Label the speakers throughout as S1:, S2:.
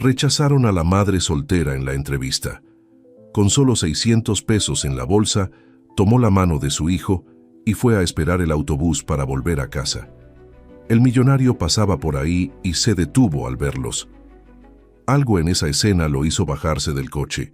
S1: Rechazaron a la madre soltera en la entrevista. Con solo 600 pesos en la bolsa, tomó la mano de su hijo y fue a esperar el autobús para volver a casa. El millonario pasaba por ahí y se detuvo al verlos. Algo en esa escena lo hizo bajarse del coche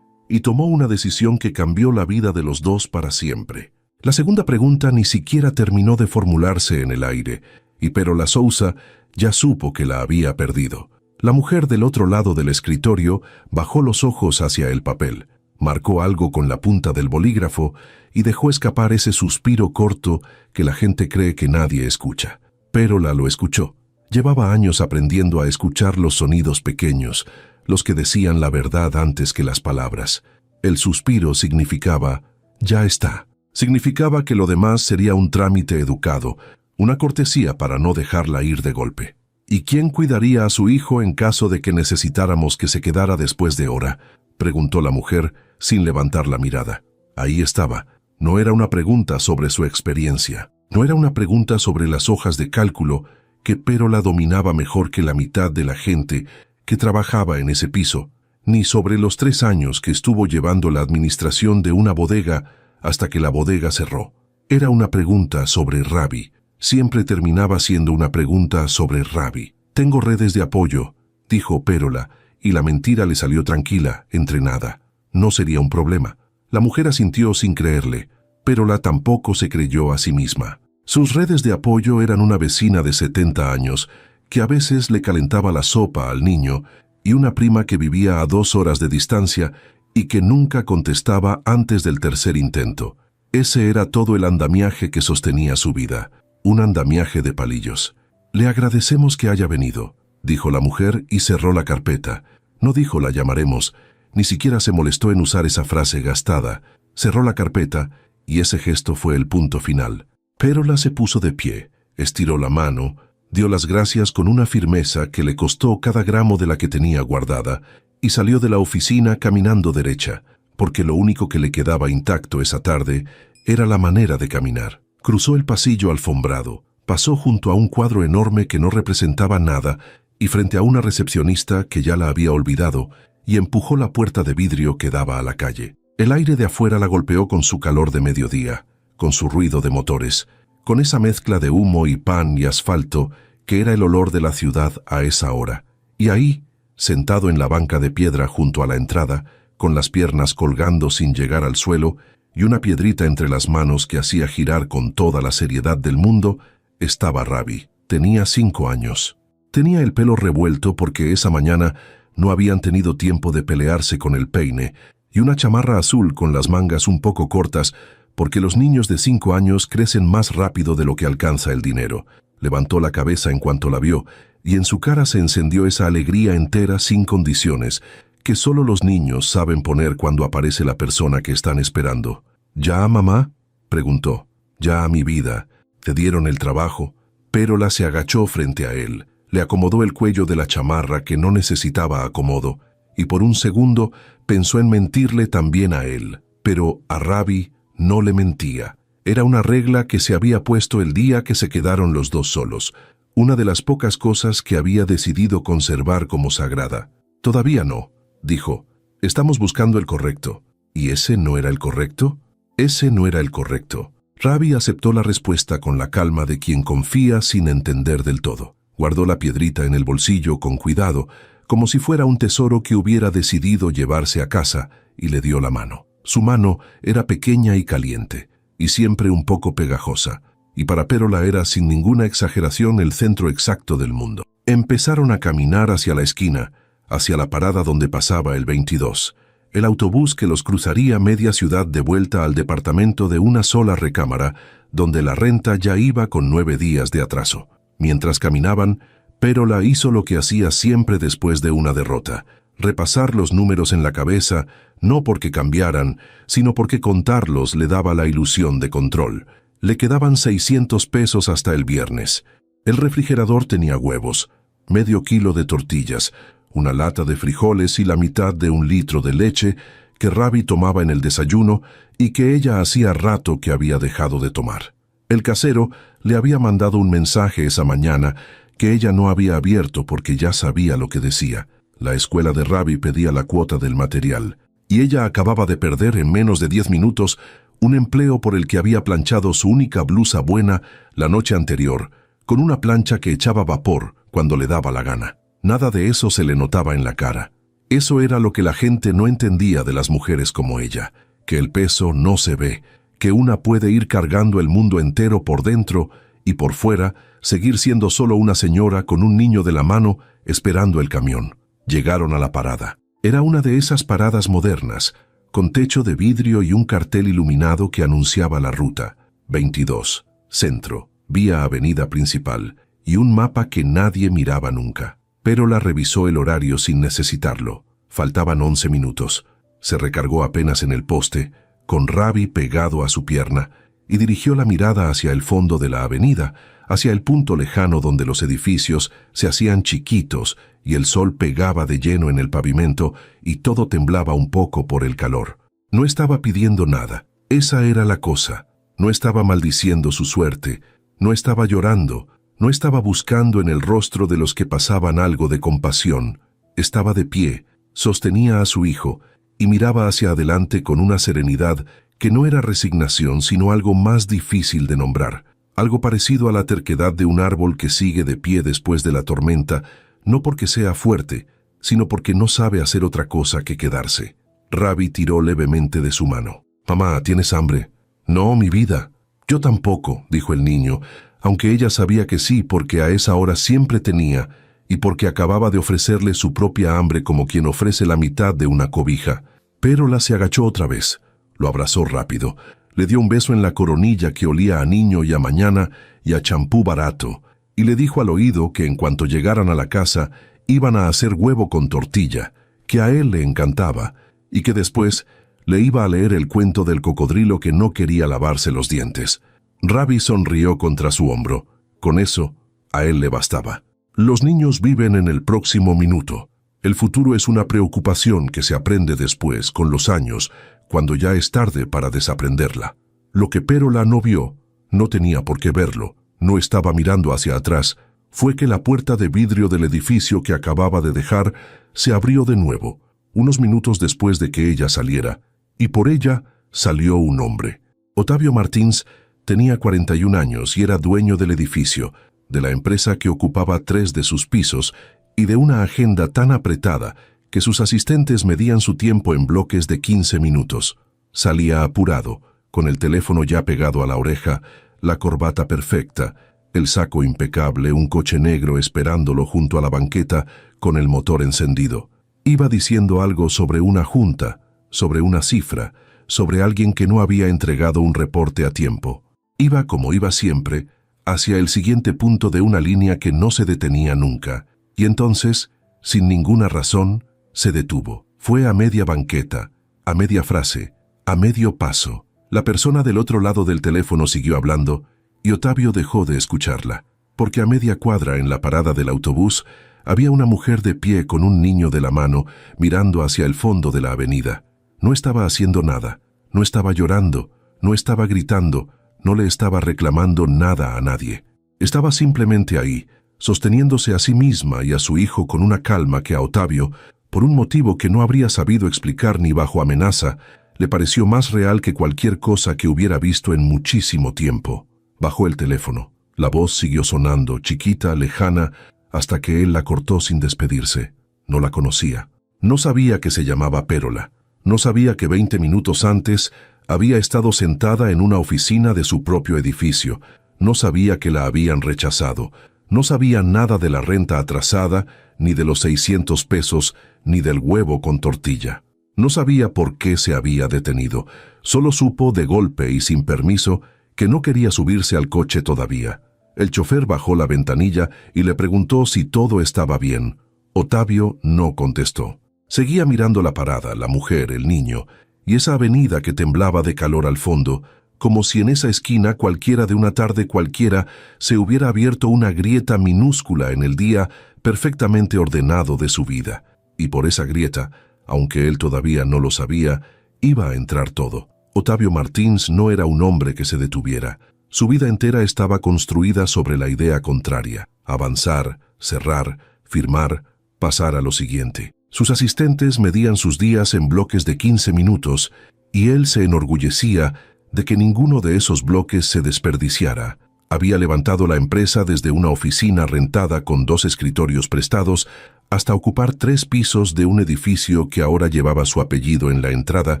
S1: y tomó una decisión que cambió la vida de los dos para siempre. La segunda pregunta ni siquiera terminó de formularse en el aire, y Perola Sousa ya supo que la había perdido. La mujer del otro lado del escritorio bajó los ojos hacia el papel, marcó algo con la punta del bolígrafo y dejó escapar ese suspiro corto que la gente cree que nadie escucha. Perola lo escuchó. Llevaba años aprendiendo a escuchar los sonidos pequeños, los que decían la verdad antes que las palabras. El suspiro significaba, ya está. Significaba que lo demás sería un trámite educado, una cortesía para no dejarla ir de golpe. ¿Y quién cuidaría a su hijo en caso de que necesitáramos que se quedara después de hora?, preguntó la mujer sin levantar la mirada. Ahí estaba. No era una pregunta sobre su experiencia. No era una pregunta sobre las hojas de cálculo que Perola dominaba mejor que la mitad de la gente que trabajaba en ese piso, ni sobre los 3 años que estuvo llevando la administración de una bodega hasta que la bodega cerró. Era una pregunta sobre Ravi. Siempre terminaba siendo una pregunta sobre Ravi. Tengo redes de apoyo, dijo Perola, y la mentira le salió tranquila, entrenada. No sería un problema. La mujer asintió sin creerle. Perola tampoco se creyó a sí misma. Sus redes de apoyo eran una vecina de 70 años, que a veces le calentaba la sopa al niño, y una prima que vivía a 2 horas de distancia y que nunca contestaba antes del tercer intento. Ese era todo el andamiaje que sostenía su vida, un andamiaje de palillos. Le agradecemos que haya venido, dijo la mujer y cerró la carpeta. No dijo la llamaremos, ni siquiera se molestó en usar esa frase gastada. Cerró la carpeta y ese gesto fue el punto final. Perola se puso de pie, estiró la mano, dio las gracias con una firmeza que le costó cada gramo de la que tenía guardada y salió de la oficina caminando derecha, porque lo único que le quedaba intacto esa tarde era la manera de caminar. Cruzó el pasillo alfombrado, pasó junto a un cuadro enorme que no representaba nada y frente a una recepcionista que ya la había olvidado y empujó la puerta de vidrio que daba a la calle. El aire de afuera la golpeó con su calor de mediodía, con su ruido de motores, con esa mezcla de humo y pan y asfalto que era el olor de la ciudad a esa hora. Y ahí, sentado en la banca de piedra junto a la entrada, con las piernas colgando sin llegar al suelo y una piedrita entre las manos que hacía girar con toda la seriedad del mundo, estaba Ravi. Tenía 5 años. Tenía el pelo revuelto porque esa mañana no habían tenido tiempo de pelearse con el peine, y una chamarra azul con las mangas un poco cortas porque los niños de 5 años crecen más rápido de lo que alcanza el dinero. Levantó la cabeza en cuanto la vio, y en su cara se encendió esa alegría entera sin condiciones, que solo los niños saben poner cuando aparece la persona que están esperando. ¿Ya, mamá?, preguntó. «Ya, mi vida. ¿Te dieron el trabajo?» Perola se agachó frente a él, le acomodó el cuello de la chamarra que no necesitaba acomodo, y por un segundo pensó en mentirle también a él. Pero a Ravi no le mentía. Era una regla que se había puesto el día que se quedaron los dos solos, una de las pocas cosas que había decidido conservar como sagrada. «Todavía no», dijo. «Estamos buscando el correcto». ¿Y ese no era el correcto? Ese no era el correcto. Ravi aceptó la respuesta con la calma de quien confía sin entender del todo. Guardó la piedrita en el bolsillo con cuidado, como si fuera un tesoro que hubiera decidido llevarse a casa, y le dio la mano. Su mano era pequeña y caliente, y siempre un poco pegajosa, y para Perola era sin ninguna exageración el centro exacto del mundo. Empezaron a caminar hacia la esquina, hacia la parada donde pasaba el 22, el autobús que los cruzaría media ciudad de vuelta al departamento de una sola recámara, donde la renta ya iba con 9 días de atraso. Mientras caminaban, Perola hizo lo que hacía siempre después de una derrota: repasar los números en la cabeza, no porque cambiaran, sino porque contarlos le daba la ilusión de control. Le quedaban 600 pesos hasta el viernes. El refrigerador tenía huevos, medio kilo de tortillas, una lata de frijoles y la mitad de 1 litro de leche que Ravi tomaba en el desayuno y que ella hacía rato que había dejado de tomar. El casero le había mandado un mensaje esa mañana que ella no había abierto porque ya sabía lo que decía. La escuela de Ravi pedía la cuota del material, y ella acababa de perder en menos de 10 minutos un empleo por el que había planchado su única blusa buena la noche anterior, con una plancha que echaba vapor cuando le daba la gana. Nada de eso se le notaba en la cara. Eso era lo que la gente no entendía de las mujeres como ella, que el peso no se ve, que una puede ir cargando el mundo entero por dentro y por fuera, seguir siendo solo una señora con un niño de la mano esperando el camión. Llegaron a la parada. Era una de esas paradas modernas, con techo de vidrio y un cartel iluminado que anunciaba la ruta. 22, Centro, vía Avenida Principal, y un mapa que nadie miraba nunca. Pérola revisó el horario sin necesitarlo. Faltaban 11 minutos. Se recargó apenas en el poste, con Ravi pegado a su pierna, y dirigió la mirada hacia el fondo de la avenida, hacia el punto lejano donde los edificios se hacían chiquitos y el sol pegaba de lleno en el pavimento y todo temblaba un poco por el calor. No estaba pidiendo nada. Esa era la cosa. No estaba maldiciendo su suerte. No estaba llorando. No estaba buscando en el rostro de los que pasaban algo de compasión. Estaba de pie, sostenía a su hijo y miraba hacia adelante con una serenidad que no era resignación, sino algo más difícil de nombrar. Algo parecido a la terquedad de un árbol que sigue de pie después de la tormenta, no porque sea fuerte, sino porque no sabe hacer otra cosa que quedarse. Ravi tiró levemente de su mano. «Mamá, ¿tienes hambre?» «No, mi vida». «Yo tampoco», dijo el niño, aunque ella sabía que sí, porque a esa hora siempre tenía, y porque acababa de ofrecerle su propia hambre como quien ofrece la mitad de una cobija. Pérola se agachó otra vez. Lo abrazó rápido. Le dio un beso en la coronilla que olía a niño y a mañana y a champú barato, y le dijo al oído que en cuanto llegaran a la casa iban a hacer huevo con tortilla, que a él le encantaba, y que después le iba a leer el cuento del cocodrilo que no quería lavarse los dientes. Ravi sonrió contra su hombro. Con eso, a él le bastaba. Los niños viven en el próximo minuto. El futuro es una preocupación que se aprende después, con los años, cuando ya es tarde para desaprenderla. Lo que Pérola no vio, no tenía por qué verlo, no estaba mirando hacia atrás, fue que la puerta de vidrio del edificio que acababa de dejar se abrió de nuevo, unos minutos después de que ella saliera, y por ella salió un hombre. Otavio Martins tenía 41 años y era dueño del edificio, de la empresa que ocupaba 3 de sus pisos y de una agenda tan apretada que sus asistentes medían su tiempo en bloques de 15 minutos. Salía apurado, con el teléfono ya pegado a la oreja, la corbata perfecta, el saco impecable, un coche negro esperándolo junto a la banqueta con el motor encendido. Iba diciendo algo sobre una junta, sobre una cifra, sobre alguien que no había entregado un reporte a tiempo. Iba, como iba siempre, hacia el siguiente punto de una línea que no se detenía nunca, y entonces, sin ninguna razón, se detuvo. Fue a media banqueta, a media frase, a medio paso. La persona del otro lado del teléfono siguió hablando, y Otavio dejó de escucharla, porque a media cuadra en la parada del autobús había una mujer de pie con un niño de la mano, mirando hacia el fondo de la avenida. No estaba haciendo nada, no estaba llorando, no estaba gritando, no le estaba reclamando nada a nadie. Estaba simplemente ahí, sosteniéndose a sí misma y a su hijo con una calma que a Otavio, por un motivo que no habría sabido explicar ni bajo amenaza, le pareció más real que cualquier cosa que hubiera visto en muchísimo tiempo. Bajó el teléfono. La voz siguió sonando, chiquita, lejana, hasta que él la cortó sin despedirse. No la conocía. No sabía que se llamaba Pérola. No sabía que 20 minutos antes había estado sentada en una oficina de su propio edificio. No sabía que la habían rechazado. No sabía nada de la renta atrasada, ni de los 600 pesos, ni del huevo con tortilla. No sabía por qué se había detenido. Solo supo de golpe y sin permiso que no quería subirse al coche todavía. El chofer bajó la ventanilla y le preguntó si todo estaba bien. Otavio no contestó. Seguía mirando la parada, la mujer, el niño, y esa avenida que temblaba de calor al fondo, como si en esa esquina cualquiera de una tarde cualquiera se hubiera abierto una grieta minúscula en el día perfectamente ordenado de su vida. Y por esa grieta, aunque él todavía no lo sabía, iba a entrar todo. Otavio Martins no era un hombre que se detuviera. Su vida entera estaba construida sobre la idea contraria: avanzar, cerrar, firmar, pasara lo siguiente. Sus asistentes medían sus días en bloques de 15 minutos y él se enorgullecía de que ninguno de esos bloques se desperdiciara. Había levantado la empresa desde una oficina rentada con 2 escritorios prestados hasta ocupar 3 pisos de un edificio que ahora llevaba su apellido en la entrada,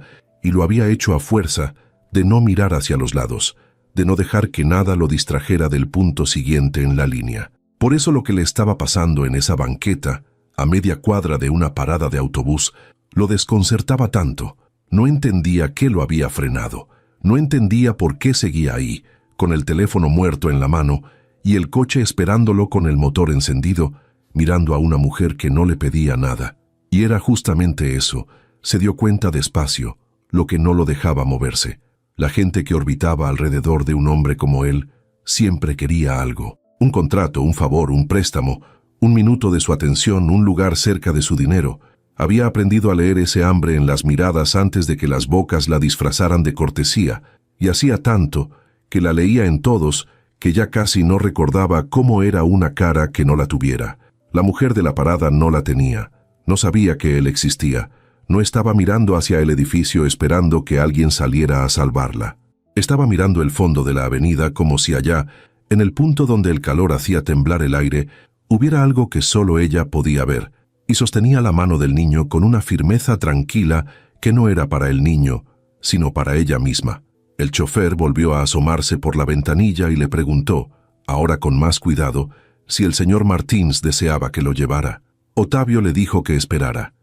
S1: y lo había hecho a fuerza de no mirar hacia los lados, de no dejar que nada lo distrajera del punto siguiente en la línea. Por eso lo que le estaba pasando en esa banqueta, a media cuadra de una parada de autobús, lo desconcertaba tanto. No entendía qué lo había frenado, no entendía por qué seguía ahí, con el teléfono muerto en la mano y el coche esperándolo con el motor encendido, mirando a una mujer que no le pedía nada. Y era justamente eso, se dio cuenta despacio, lo que no lo dejaba moverse. La gente que orbitaba alrededor de un hombre como él siempre quería algo. Un contrato, un favor, un préstamo, un minuto de su atención, un lugar cerca de su dinero. Había aprendido a leer ese hambre en las miradas antes de que las bocas la disfrazaran de cortesía, y hacía tanto que la leía en todos que ya casi no recordaba cómo era una cara que no la tuviera. La mujer de la parada no la tenía, no sabía que él existía, no estaba mirando hacia el edificio esperando que alguien saliera a salvarla. Estaba mirando el fondo de la avenida como si allá, en el punto donde el calor hacía temblar el aire, hubiera algo que solo ella podía ver, y sostenía la mano del niño con una firmeza tranquila que no era para el niño, sino para ella misma. El chofer volvió a asomarse por la ventanilla y le preguntó, ahora con más cuidado, si el señor Martins deseaba que lo llevara. Ottavio le dijo que esperara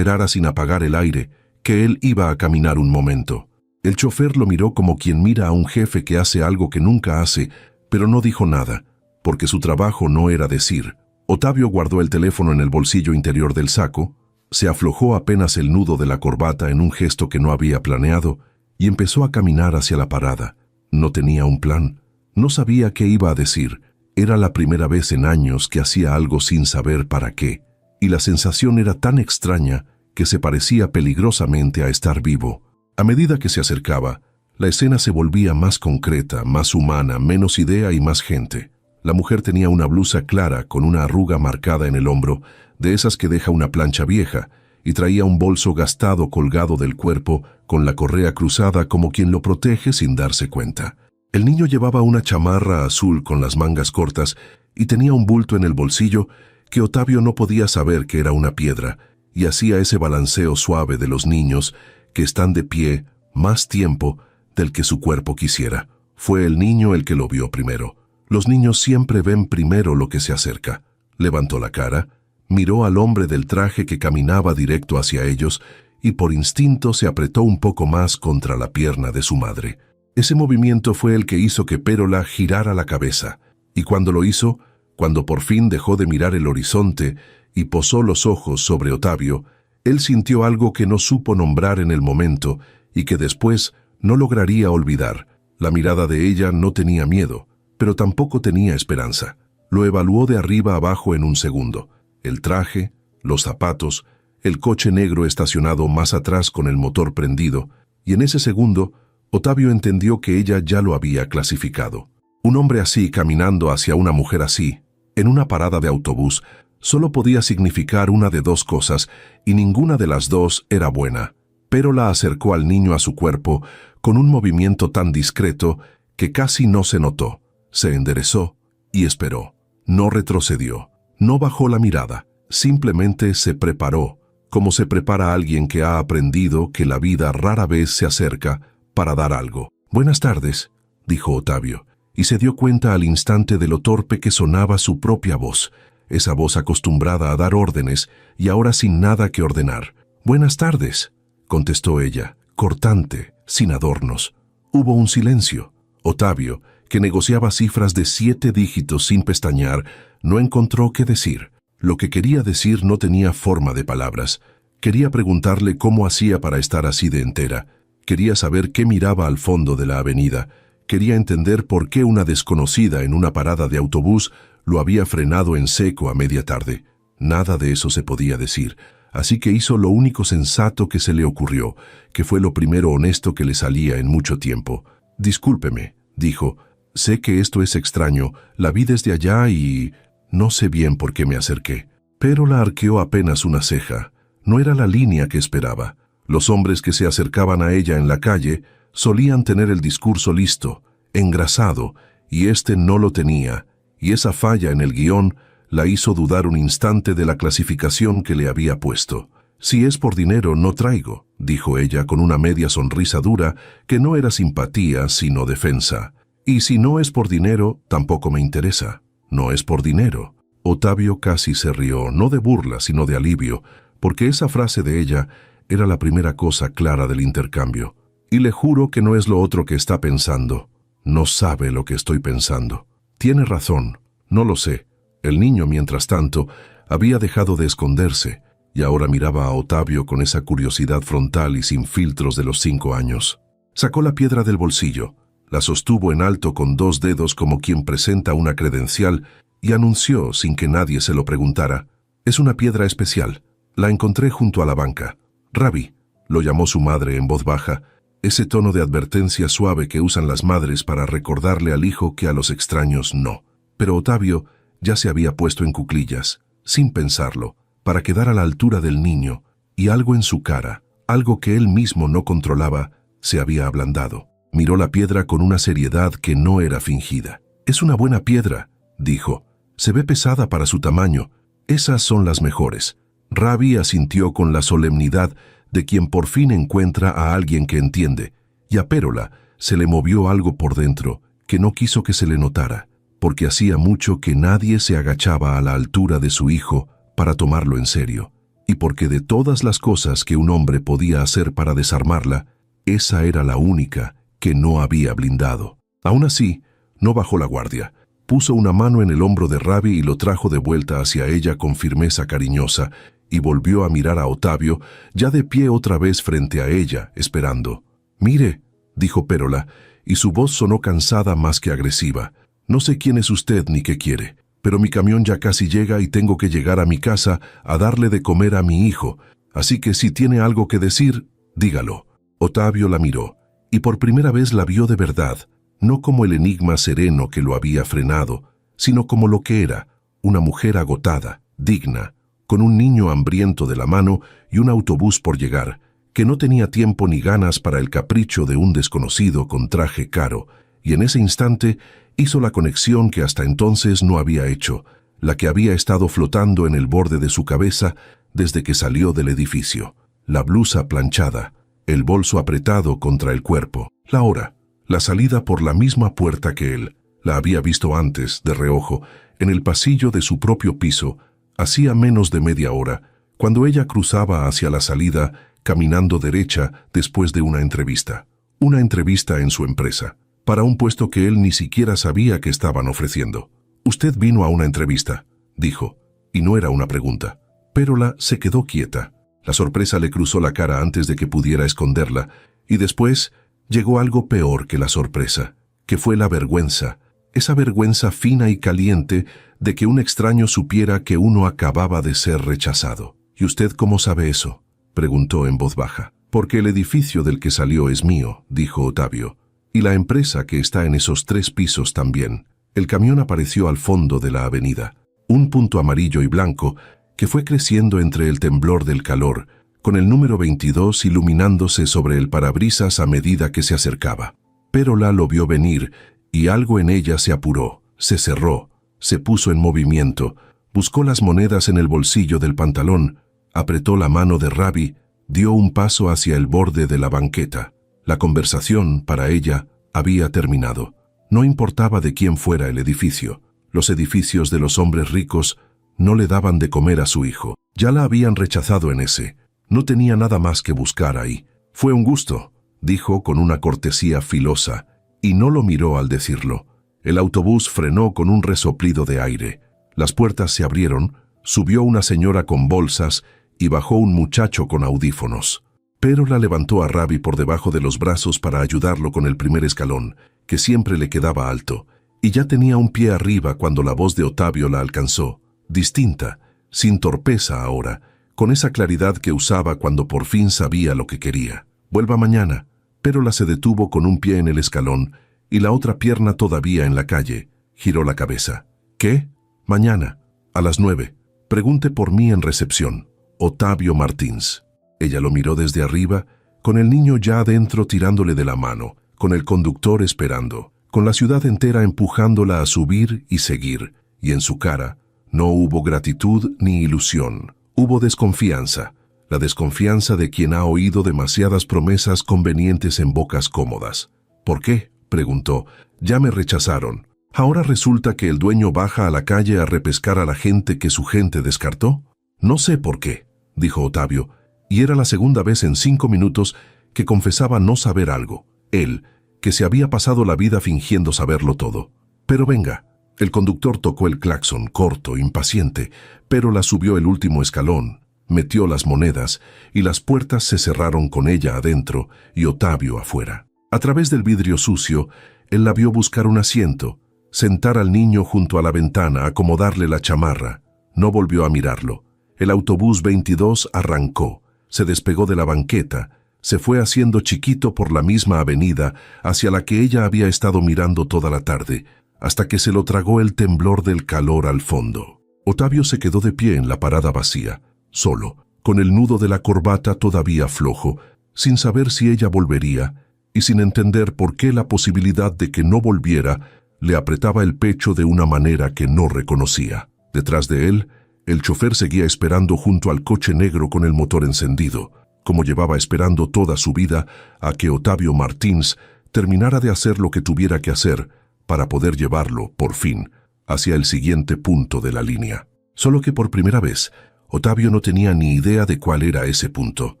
S1: sin apagar el aire, que él iba a caminar un momento. El chofer lo miró como quien mira a un jefe que hace algo que nunca hace, pero no dijo nada, porque su trabajo no era decir. Ottavio guardó el teléfono en el bolsillo interior del saco, se aflojó apenas el nudo de la corbata en un gesto que no había planeado y empezó a caminar hacia la parada. No tenía un plan, no sabía qué iba a decir. Era la primera vez en años que hacía algo sin saber para qué, y la sensación era tan extraña que se parecía peligrosamente a estar vivo. A medida que se acercaba, la escena se volvía más concreta, más humana, menos idea y más gente. La mujer tenía una blusa clara con una arruga marcada en el hombro, de esas que deja una plancha vieja, y traía un bolso gastado colgado del cuerpo con la correa cruzada como quien lo protege sin darse cuenta. El niño llevaba una chamarra azul con las mangas cortas y tenía un bulto en el bolsillo que Ottavio no podía saber que era una piedra, y hacía ese balanceo suave de los niños que están de pie más tiempo del que su cuerpo quisiera. Fue el niño el que lo vio primero. Los niños siempre ven primero lo que se acerca. Levantó la cara, miró al hombre del traje que caminaba directo hacia ellos y por instinto se apretó un poco más contra la pierna de su madre. Ese movimiento fue el que hizo que Pérola girara la cabeza, y cuando lo hizo, cuando por fin dejó de mirar el horizonte y posó los ojos sobre Ottavio, él sintió algo que no supo nombrar en el momento y que después no lograría olvidar. La mirada de ella no tenía miedo, pero tampoco tenía esperanza. Lo evaluó de arriba abajo en un segundo. El traje, los zapatos, el coche negro estacionado más atrás con el motor prendido, y en ese segundo, Ottavio entendió que ella ya lo había clasificado. Un hombre así caminando hacia una mujer así, en una parada de autobús, solo podía significar una de dos cosas, y ninguna de las dos era buena. Pero la acercó al niño a su cuerpo con un movimiento tan discreto que casi no se notó. Se enderezó y esperó. No retrocedió, no bajó la mirada, simplemente se preparó, como se prepara alguien que ha aprendido que la vida rara vez se acerca para dar algo. «Buenas tardes», dijo Ottavio, y se dio cuenta al instante de lo torpe que sonaba su propia voz, esa voz acostumbrada a dar órdenes y ahora sin nada que ordenar. «Buenas tardes», contestó ella, cortante, sin adornos. Hubo un silencio. Ottavio, que negociaba cifras de 7 dígitos sin pestañear, no encontró qué decir. Lo que quería decir no tenía forma de palabras. Quería preguntarle cómo hacía para estar así de entera. Quería saber qué miraba al fondo de la avenida. Quería entender por qué una desconocida en una parada de autobús lo había frenado en seco a media tarde. Nada de eso se podía decir, así que hizo lo único sensato que se le ocurrió, que fue lo primero honesto que le salía en mucho tiempo. «Discúlpeme», dijo, «sé que esto es extraño, la vi desde allá y no sé bien por qué me acerqué». Pero la arqueó apenas una ceja. No era la línea que esperaba. Los hombres que se acercaban a ella en la calle solían tener el discurso listo, engrasado, y éste no lo tenía, y esa falla en el guión la hizo dudar un instante de la clasificación que le había puesto. «Si es por dinero, no traigo», dijo ella con una media sonrisa dura que no era simpatía, sino defensa. «Y si no es por dinero, tampoco me interesa. No es por dinero». Otavio casi se rió, no de burla, sino de alivio, porque esa frase de ella era la primera cosa clara del intercambio. «Y le juro que no es lo otro que está pensando. No sabe lo que estoy pensando». «Tiene razón, no lo sé». El niño, mientras tanto, había dejado de esconderse y ahora miraba a Otavio con esa curiosidad frontal y sin filtros de los 5 años. Sacó la piedra del bolsillo, la sostuvo en alto con 2 dedos como quien presenta una credencial y anunció, sin que nadie se lo preguntara: «Es una piedra especial. La encontré junto a la banca». «Rabi», lo llamó su madre en voz baja, ese tono de advertencia suave que usan las madres para recordarle al hijo que a los extraños no. Pero Otavio ya se había puesto en cuclillas, sin pensarlo, para quedar a la altura del niño, y algo en su cara, algo que él mismo no controlaba, se había ablandado. Miró la piedra con una seriedad que no era fingida. «Es una buena piedra», dijo. «Se ve pesada para su tamaño. Esas son las mejores». Rabi asintió con la solemnidad de quien por fin encuentra a alguien que entiende, y a Pérola se le movió algo por dentro que no quiso que se le notara, porque hacía mucho que nadie se agachaba a la altura de su hijo para tomarlo en serio, y porque de todas las cosas que un hombre podía hacer para desarmarla, esa era la única que no había blindado. Aún así, no bajó la guardia. Puso una mano en el hombro de Rabi y lo trajo de vuelta hacia ella con firmeza cariñosa, y volvió a mirar a Otavio, ya de pie otra vez frente a ella, esperando. «Mire», dijo Pérola, y su voz sonó cansada más que agresiva. «No sé quién es usted ni qué quiere, pero mi camión ya casi llega y tengo que llegar a mi casa a darle de comer a mi hijo, así que si tiene algo que decir, dígalo». Otavio la miró, y por primera vez la vio de verdad, no como el enigma sereno que lo había frenado, sino como lo que era, una mujer agotada, digna, con un niño hambriento de la mano y un autobús por llegar, que no tenía tiempo ni ganas para el capricho de un desconocido con traje caro, y en ese instante hizo la conexión que hasta entonces no había hecho, la que había estado flotando en el borde de su cabeza desde que salió del edificio. La blusa planchada, el bolso apretado contra el cuerpo, la hora, la salida por la misma puerta que él. La había visto antes, de reojo, en el pasillo de su propio piso, hacía menos de media hora, cuando ella cruzaba hacia la salida, caminando derecha después de una entrevista. Una entrevista en su empresa, para un puesto que él ni siquiera sabía que estaban ofreciendo. «Usted vino a una entrevista», dijo, y no era una pregunta. Pérola se quedó quieta. La sorpresa le cruzó la cara antes de que pudiera esconderla, y después llegó algo peor que la sorpresa, que fue la vergüenza, esa vergüenza fina y caliente de que un extraño supiera que uno acababa de ser rechazado. «¿Y usted cómo sabe eso?», preguntó en voz baja. «Porque el edificio del que salió es mío», dijo Otavio, «y la empresa que está en esos 3 pisos también». El camión apareció al fondo de la avenida, un punto amarillo y blanco que fue creciendo entre el temblor del calor, con el número 22 iluminándose sobre el parabrisas a medida que se acercaba. Pérola lo vio venir y algo en ella se apuró, se cerró, se puso en movimiento, buscó las monedas en el bolsillo del pantalón, apretó la mano de Rabi, dio un paso hacia el borde de la banqueta. La conversación, para ella, había terminado. No importaba de quién fuera el edificio. Los edificios de los hombres ricos no le daban de comer a su hijo. Ya la habían rechazado en ese. No tenía nada más que buscar ahí. «Fue un gusto», dijo con una cortesía filosa, y no lo miró al decirlo. El autobús frenó con un resoplido de aire. Las puertas se abrieron, subió una señora con bolsas y bajó un muchacho con audífonos. Pérola levantó a Rabi por debajo de los brazos para ayudarlo con el primer escalón, que siempre le quedaba alto, y ya tenía un pie arriba cuando la voz de Otavio la alcanzó, distinta, sin torpeza ahora, con esa claridad que usaba cuando por fin sabía lo que quería. «Vuelva mañana». Pérola se detuvo con un pie en el escalón y la otra pierna todavía en la calle. Giró la cabeza. «¿Qué? Mañana, a las 9. Pregunte por mí en recepción. Otavio Martins. Ella lo miró desde arriba, con el niño ya adentro tirándole de la mano, con el conductor esperando, con la ciudad entera empujándola a subir y seguir, y en su cara no hubo gratitud ni ilusión, hubo desconfianza, la desconfianza de quien ha oído demasiadas promesas convenientes en bocas cómodas. ¿Por qué?, preguntó. Ya me rechazaron. ¿Ahora resulta que el dueño baja a la calle a repescar a la gente que su gente descartó? No sé por qué, dijo Otavio, y era la segunda vez en 5 minutos que confesaba no saber algo. Él, que se había pasado la vida fingiendo saberlo todo. Pero venga. El conductor tocó el claxon, corto, impaciente, pero la subió el último escalón, metió las monedas, y las puertas se cerraron con ella adentro y Otavio afuera. A través del vidrio sucio, él la vio buscar un asiento, sentar al niño junto a la ventana, acomodarle la chamarra. No volvió a mirarlo. El autobús 22 arrancó, se despegó de la banqueta, se fue haciendo chiquito por la misma avenida hacia la que ella había estado mirando toda la tarde, hasta que se lo tragó el temblor del calor al fondo. Otavio se quedó de pie en la parada vacía, solo, con el nudo de la corbata todavía flojo, sin saber si ella volvería, y sin entender por qué la posibilidad de que no volviera le apretaba el pecho de una manera que no reconocía. Detrás de él, el chofer seguía esperando junto al coche negro con el motor encendido, como llevaba esperando toda su vida a que Otavio Martins terminara de hacer lo que tuviera que hacer para poder llevarlo, por fin, hacia el siguiente punto de la línea. Solo que por primera vez, Otavio no tenía ni idea de cuál era ese punto.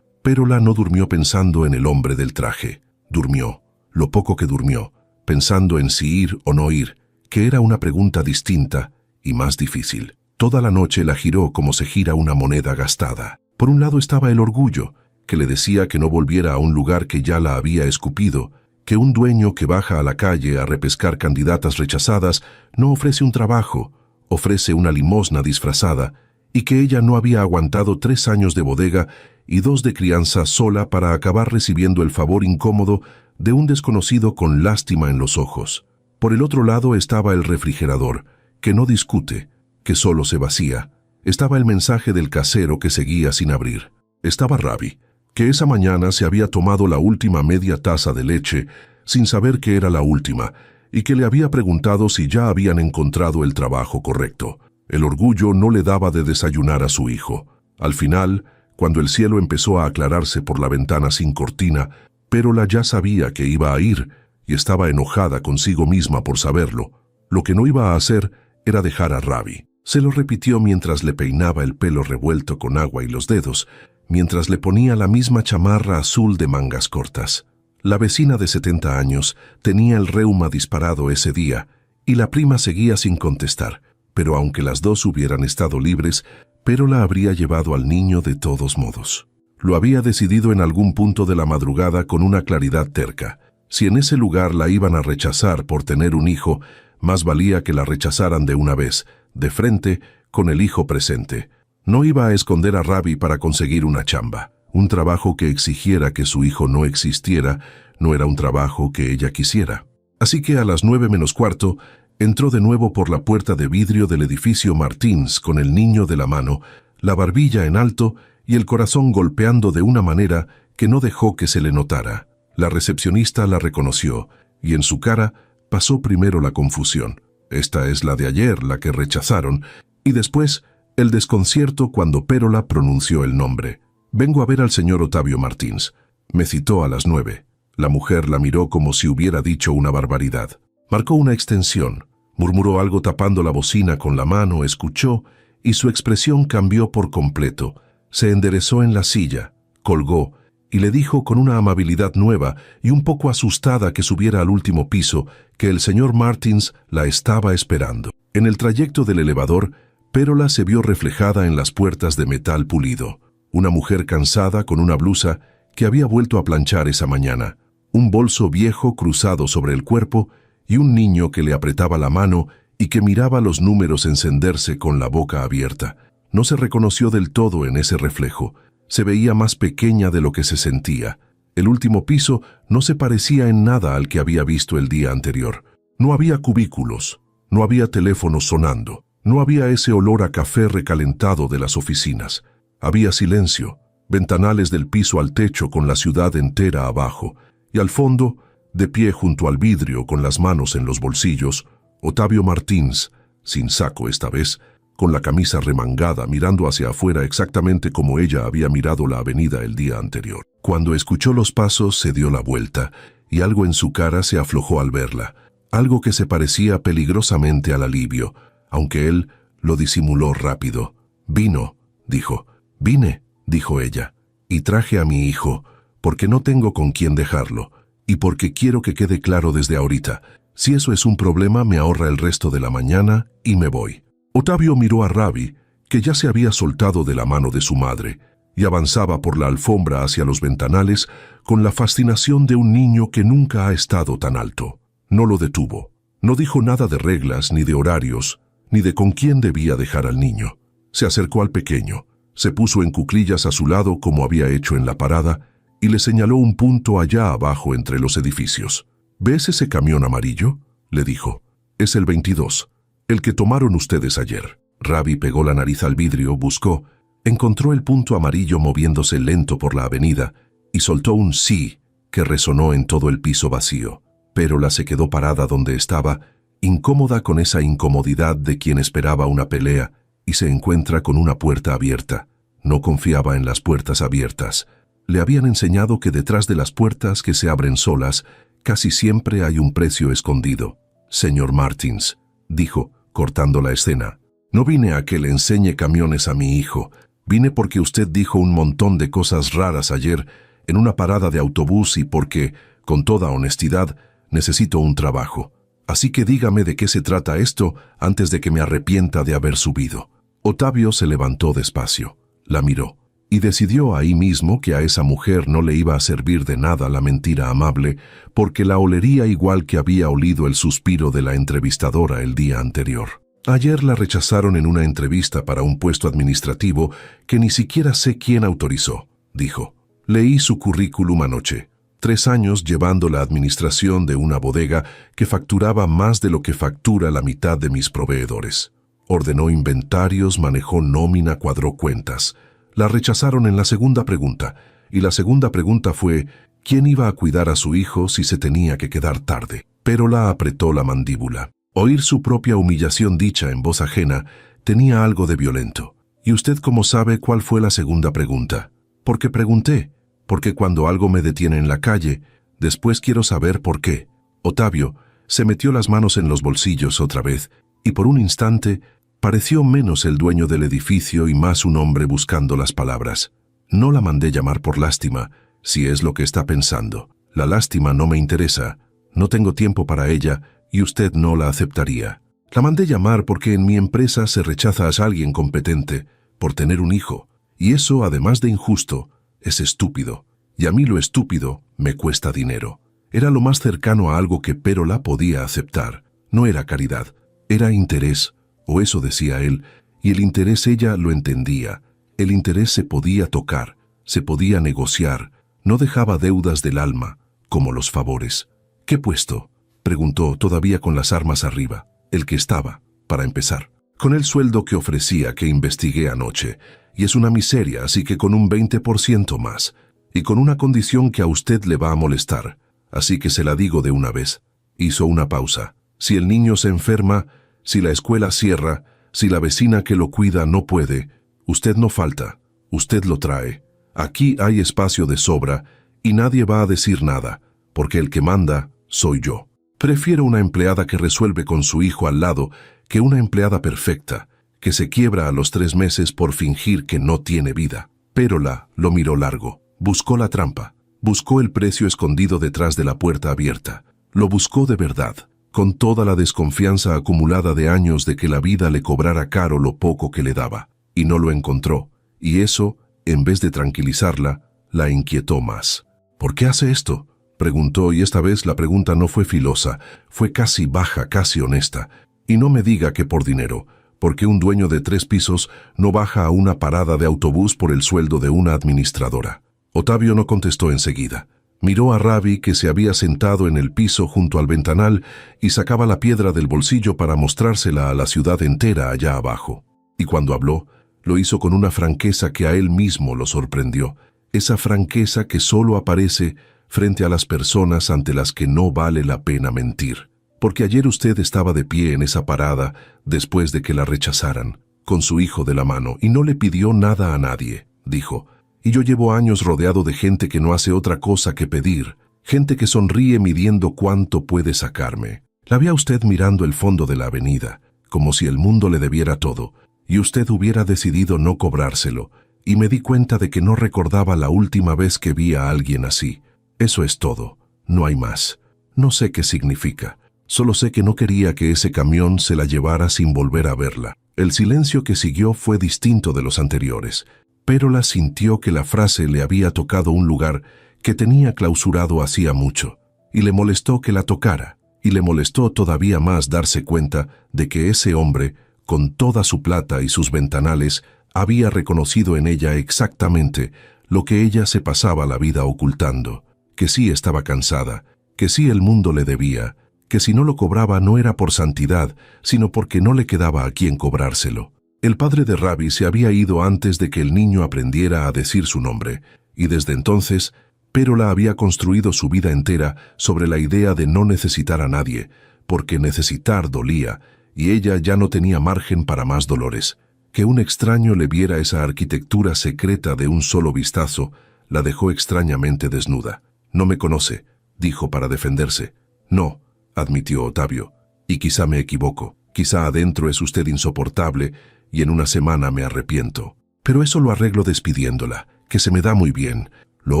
S1: Pérola no durmió pensando en el hombre del traje. Durmió, lo poco que durmió, pensando en si ir o no ir, que era una pregunta distinta y más difícil. Toda la noche la giró como se gira una moneda gastada. Por un lado estaba el orgullo, que le decía que no volviera a un lugar que ya la había escupido, que un dueño que baja a la calle a repescar candidatas rechazadas no ofrece un trabajo, ofrece una limosna disfrazada, y que ella no había aguantado 3 años de bodega y 2 de crianza sola para acabar recibiendo el favor incómodo de un desconocido con lástima en los ojos. Por el otro lado estaba el refrigerador, que no discute, que solo se vacía. Estaba el mensaje del casero que seguía sin abrir. Estaba Ravi, que esa mañana se había tomado la última media taza de leche sin saber que era la última y que le había preguntado si ya habían encontrado el trabajo correcto. El orgullo no le daba de desayunar a su hijo. Al final, cuando el cielo empezó a aclararse por la ventana sin cortina, Pérola ya sabía que iba a ir y estaba enojada consigo misma por saberlo. Lo que no iba a hacer era dejar a Ravi. Se lo repitió mientras le peinaba el pelo revuelto con agua y los dedos, mientras le ponía la misma chamarra azul de mangas cortas. La vecina de 70 años tenía el reuma disparado ese día y la prima seguía sin contestar, pero aunque las dos hubieran estado libres, Pérola habría llevado al niño de todos modos. Lo había decidido en algún punto de la madrugada con una claridad terca. Si en ese lugar la iban a rechazar por tener un hijo, más valía que la rechazaran de una vez, de frente, con el hijo presente. No iba a esconder a Ravi para conseguir una chamba. Un trabajo que exigiera que su hijo no existiera no era un trabajo que ella quisiera. Así que a las 9:45 entró de nuevo por la puerta de vidrio del edificio Martins con el niño de la mano, la barbilla en alto y el corazón golpeando de una manera que no dejó que se le notara. La recepcionista la reconoció y en su cara pasó primero la confusión. Esta es la de ayer, la que rechazaron, y después el desconcierto cuando Pérola pronunció el nombre. «Vengo a ver al señor Otavio Martins». Me citó a las 9. La mujer la miró como si hubiera dicho una barbaridad. Marcó una extensión, murmuró algo tapando la bocina con la mano, escuchó, y su expresión cambió por completo. Se enderezó en la silla, colgó, y le dijo con una amabilidad nueva y un poco asustada que subiera al último piso, que el señor Martins la estaba esperando. En el trayecto del elevador, Pérola se vio reflejada en las puertas de metal pulido. Una mujer cansada con una blusa que había vuelto a planchar esa mañana, un bolso viejo cruzado sobre el cuerpo y un niño que le apretaba la mano y que miraba los números encenderse con la boca abierta. No se reconoció del todo en ese reflejo. Se veía más pequeña de lo que se sentía. El último piso no se parecía en nada al que había visto el día anterior. No había cubículos, no había teléfonos sonando. No había ese olor a café recalentado de las oficinas. Había silencio, ventanales del piso al techo con la ciudad entera abajo, y al fondo, de pie junto al vidrio con las manos en los bolsillos, Otavio Martins, sin saco esta vez, con la camisa remangada, mirando hacia afuera exactamente como ella había mirado la avenida el día anterior. Cuando escuchó los pasos, se dio la vuelta, y algo en su cara se aflojó al verla, algo que se parecía peligrosamente al alivio, aunque él lo disimuló rápido. «Vino», dijo. «Vine», dijo ella, «y traje a mi hijo, porque no tengo con quién dejarlo, y porque quiero que quede claro desde ahorita. Si eso es un problema, me ahorra el resto de la mañana y me voy». Otavio miró a Ravi, que ya se había soltado de la mano de su madre, y avanzaba por la alfombra hacia los ventanales con la fascinación de un niño que nunca ha estado tan alto. No lo detuvo. No dijo nada de reglas, ni de horarios, ni de con quién debía dejar al niño. Se acercó al pequeño, se puso en cuclillas a su lado como había hecho en la parada, y le señaló un punto allá abajo entre los edificios. «¿Ves ese camión amarillo?», le dijo. «Es el 22, el que tomaron ustedes ayer». Ravi pegó la nariz al vidrio, buscó, encontró el punto amarillo moviéndose lento por la avenida y soltó un sí que resonó en todo el piso vacío. Pérola se quedó parada donde estaba, incómoda con esa incomodidad de quien esperaba una pelea y se encuentra con una puerta abierta. No confiaba en las puertas abiertas. Le habían enseñado que detrás de las puertas que se abren solas, casi siempre hay un precio escondido. «Señor Martins», dijo, cortando la escena, «no vine a que le enseñe camiones a mi hijo. Vine porque usted dijo un montón de cosas raras ayer en una parada de autobús y porque, con toda honestidad, necesito un trabajo. Así que dígame de qué se trata esto antes de que me arrepienta de haber subido». Otavio se levantó despacio, la miró, y decidió ahí mismo que a esa mujer no le iba a servir de nada la mentira amable, porque la olería igual que había olido el suspiro de la entrevistadora el día anterior. «Ayer la rechazaron en una entrevista para un puesto administrativo que ni siquiera sé quién autorizó», dijo. «Leí su currículum anoche. 3 años llevando la administración de una bodega que facturaba más de lo que factura la mitad de mis proveedores. Ordenó inventarios, manejó nómina, cuadró cuentas. La rechazaron en la segunda pregunta, y la segunda pregunta fue ¿quién iba a cuidar a su hijo si se tenía que quedar tarde?». Pérola apretó la mandíbula. Oír su propia humillación dicha en voz ajena tenía algo de violento. «¿Y usted cómo sabe cuál fue la segunda pregunta?». «Porque pregunté, porque cuando algo me detiene en la calle, después quiero saber por qué». Otavio se metió las manos en los bolsillos otra vez, y por un instante pareció menos el dueño del edificio y más un hombre buscando las palabras. «No la mandé llamar por lástima, si es lo que está pensando. La lástima no me interesa, no tengo tiempo para ella y usted no la aceptaría. La mandé llamar porque en mi empresa se rechaza a alguien competente por tener un hijo, y eso, además de injusto, es estúpido, y a mí lo estúpido me cuesta dinero». Era lo más cercano a algo que Pérola podía aceptar. No era caridad, era interés, o eso decía él, y el interés ella lo entendía. El interés se podía tocar, se podía negociar, no dejaba deudas del alma, como los favores. «¿Qué puesto?», preguntó, todavía con las armas arriba. «El que estaba, para empezar. Con el sueldo que ofrecía que investigué anoche, y es una miseria, así que con un 20% más, y con una condición que a usted le va a molestar, así que se la digo de una vez». Hizo una pausa. «Si el niño se enferma, si la escuela cierra, si la vecina que lo cuida no puede, usted no falta, usted lo trae. Aquí hay espacio de sobra y nadie va a decir nada, porque el que manda soy yo. Prefiero una empleada que resuelve con su hijo al lado que una empleada perfecta, que se quiebra a los 3 meses por fingir que no tiene vida». Pérola lo miró largo, buscó la trampa, buscó el precio escondido detrás de la puerta abierta. Lo buscó de verdad, con toda la desconfianza acumulada de años de que la vida le cobrara caro lo poco que le daba, y no lo encontró, y eso, en vez de tranquilizarla, la inquietó más. «¿Por qué hace esto?», preguntó, y esta vez la pregunta no fue filosa, fue casi baja, casi honesta. «Y no me diga que por dinero, porque un dueño de 3 pisos no baja a una parada de autobús por el sueldo de una administradora». Otavio no contestó enseguida. Miró a Ravi, que se había sentado en el piso junto al ventanal y sacaba la piedra del bolsillo para mostrársela a la ciudad entera allá abajo. Y cuando habló, lo hizo con una franqueza que a él mismo lo sorprendió. Esa franqueza que solo aparece frente a las personas ante las que no vale la pena mentir. Porque ayer usted estaba de pie en esa parada después de que la rechazaran, con su hijo de la mano, y no le pidió nada a nadie, dijo. Y yo llevo años rodeado de gente que no hace otra cosa que pedir, gente que sonríe midiendo cuánto puede sacarme. La vi a usted mirando el fondo de la avenida, como si el mundo le debiera todo, y usted hubiera decidido no cobrárselo, y me di cuenta de que no recordaba la última vez que vi a alguien así. Eso es todo, no hay más. No sé qué significa, solo sé que no quería que ese camión se la llevara sin volver a verla. El silencio que siguió fue distinto de los anteriores. Pérola sintió que la frase le había tocado un lugar que tenía clausurado hacía mucho, y le molestó que la tocara, y le molestó todavía más darse cuenta de que ese hombre, con toda su plata y sus ventanales, había reconocido en ella exactamente lo que ella se pasaba la vida ocultando, que sí estaba cansada, que sí el mundo le debía, que si no lo cobraba no era por santidad, sino porque no le quedaba a quien cobrárselo. El padre de Ravi se había ido antes de que el niño aprendiera a decir su nombre, y desde entonces, Pérola había construido su vida entera sobre la idea de no necesitar a nadie, porque necesitar dolía, y ella ya no tenía margen para más dolores. Que un extraño le viera esa arquitectura secreta de un solo vistazo, la dejó extrañamente desnuda. «No me conoce», dijo para defenderse. «No», admitió Ottavio, «y quizá me equivoco. Quizá adentro es usted insoportable, y en una semana me arrepiento. Pero eso lo arreglo despidiéndola, que se me da muy bien. Lo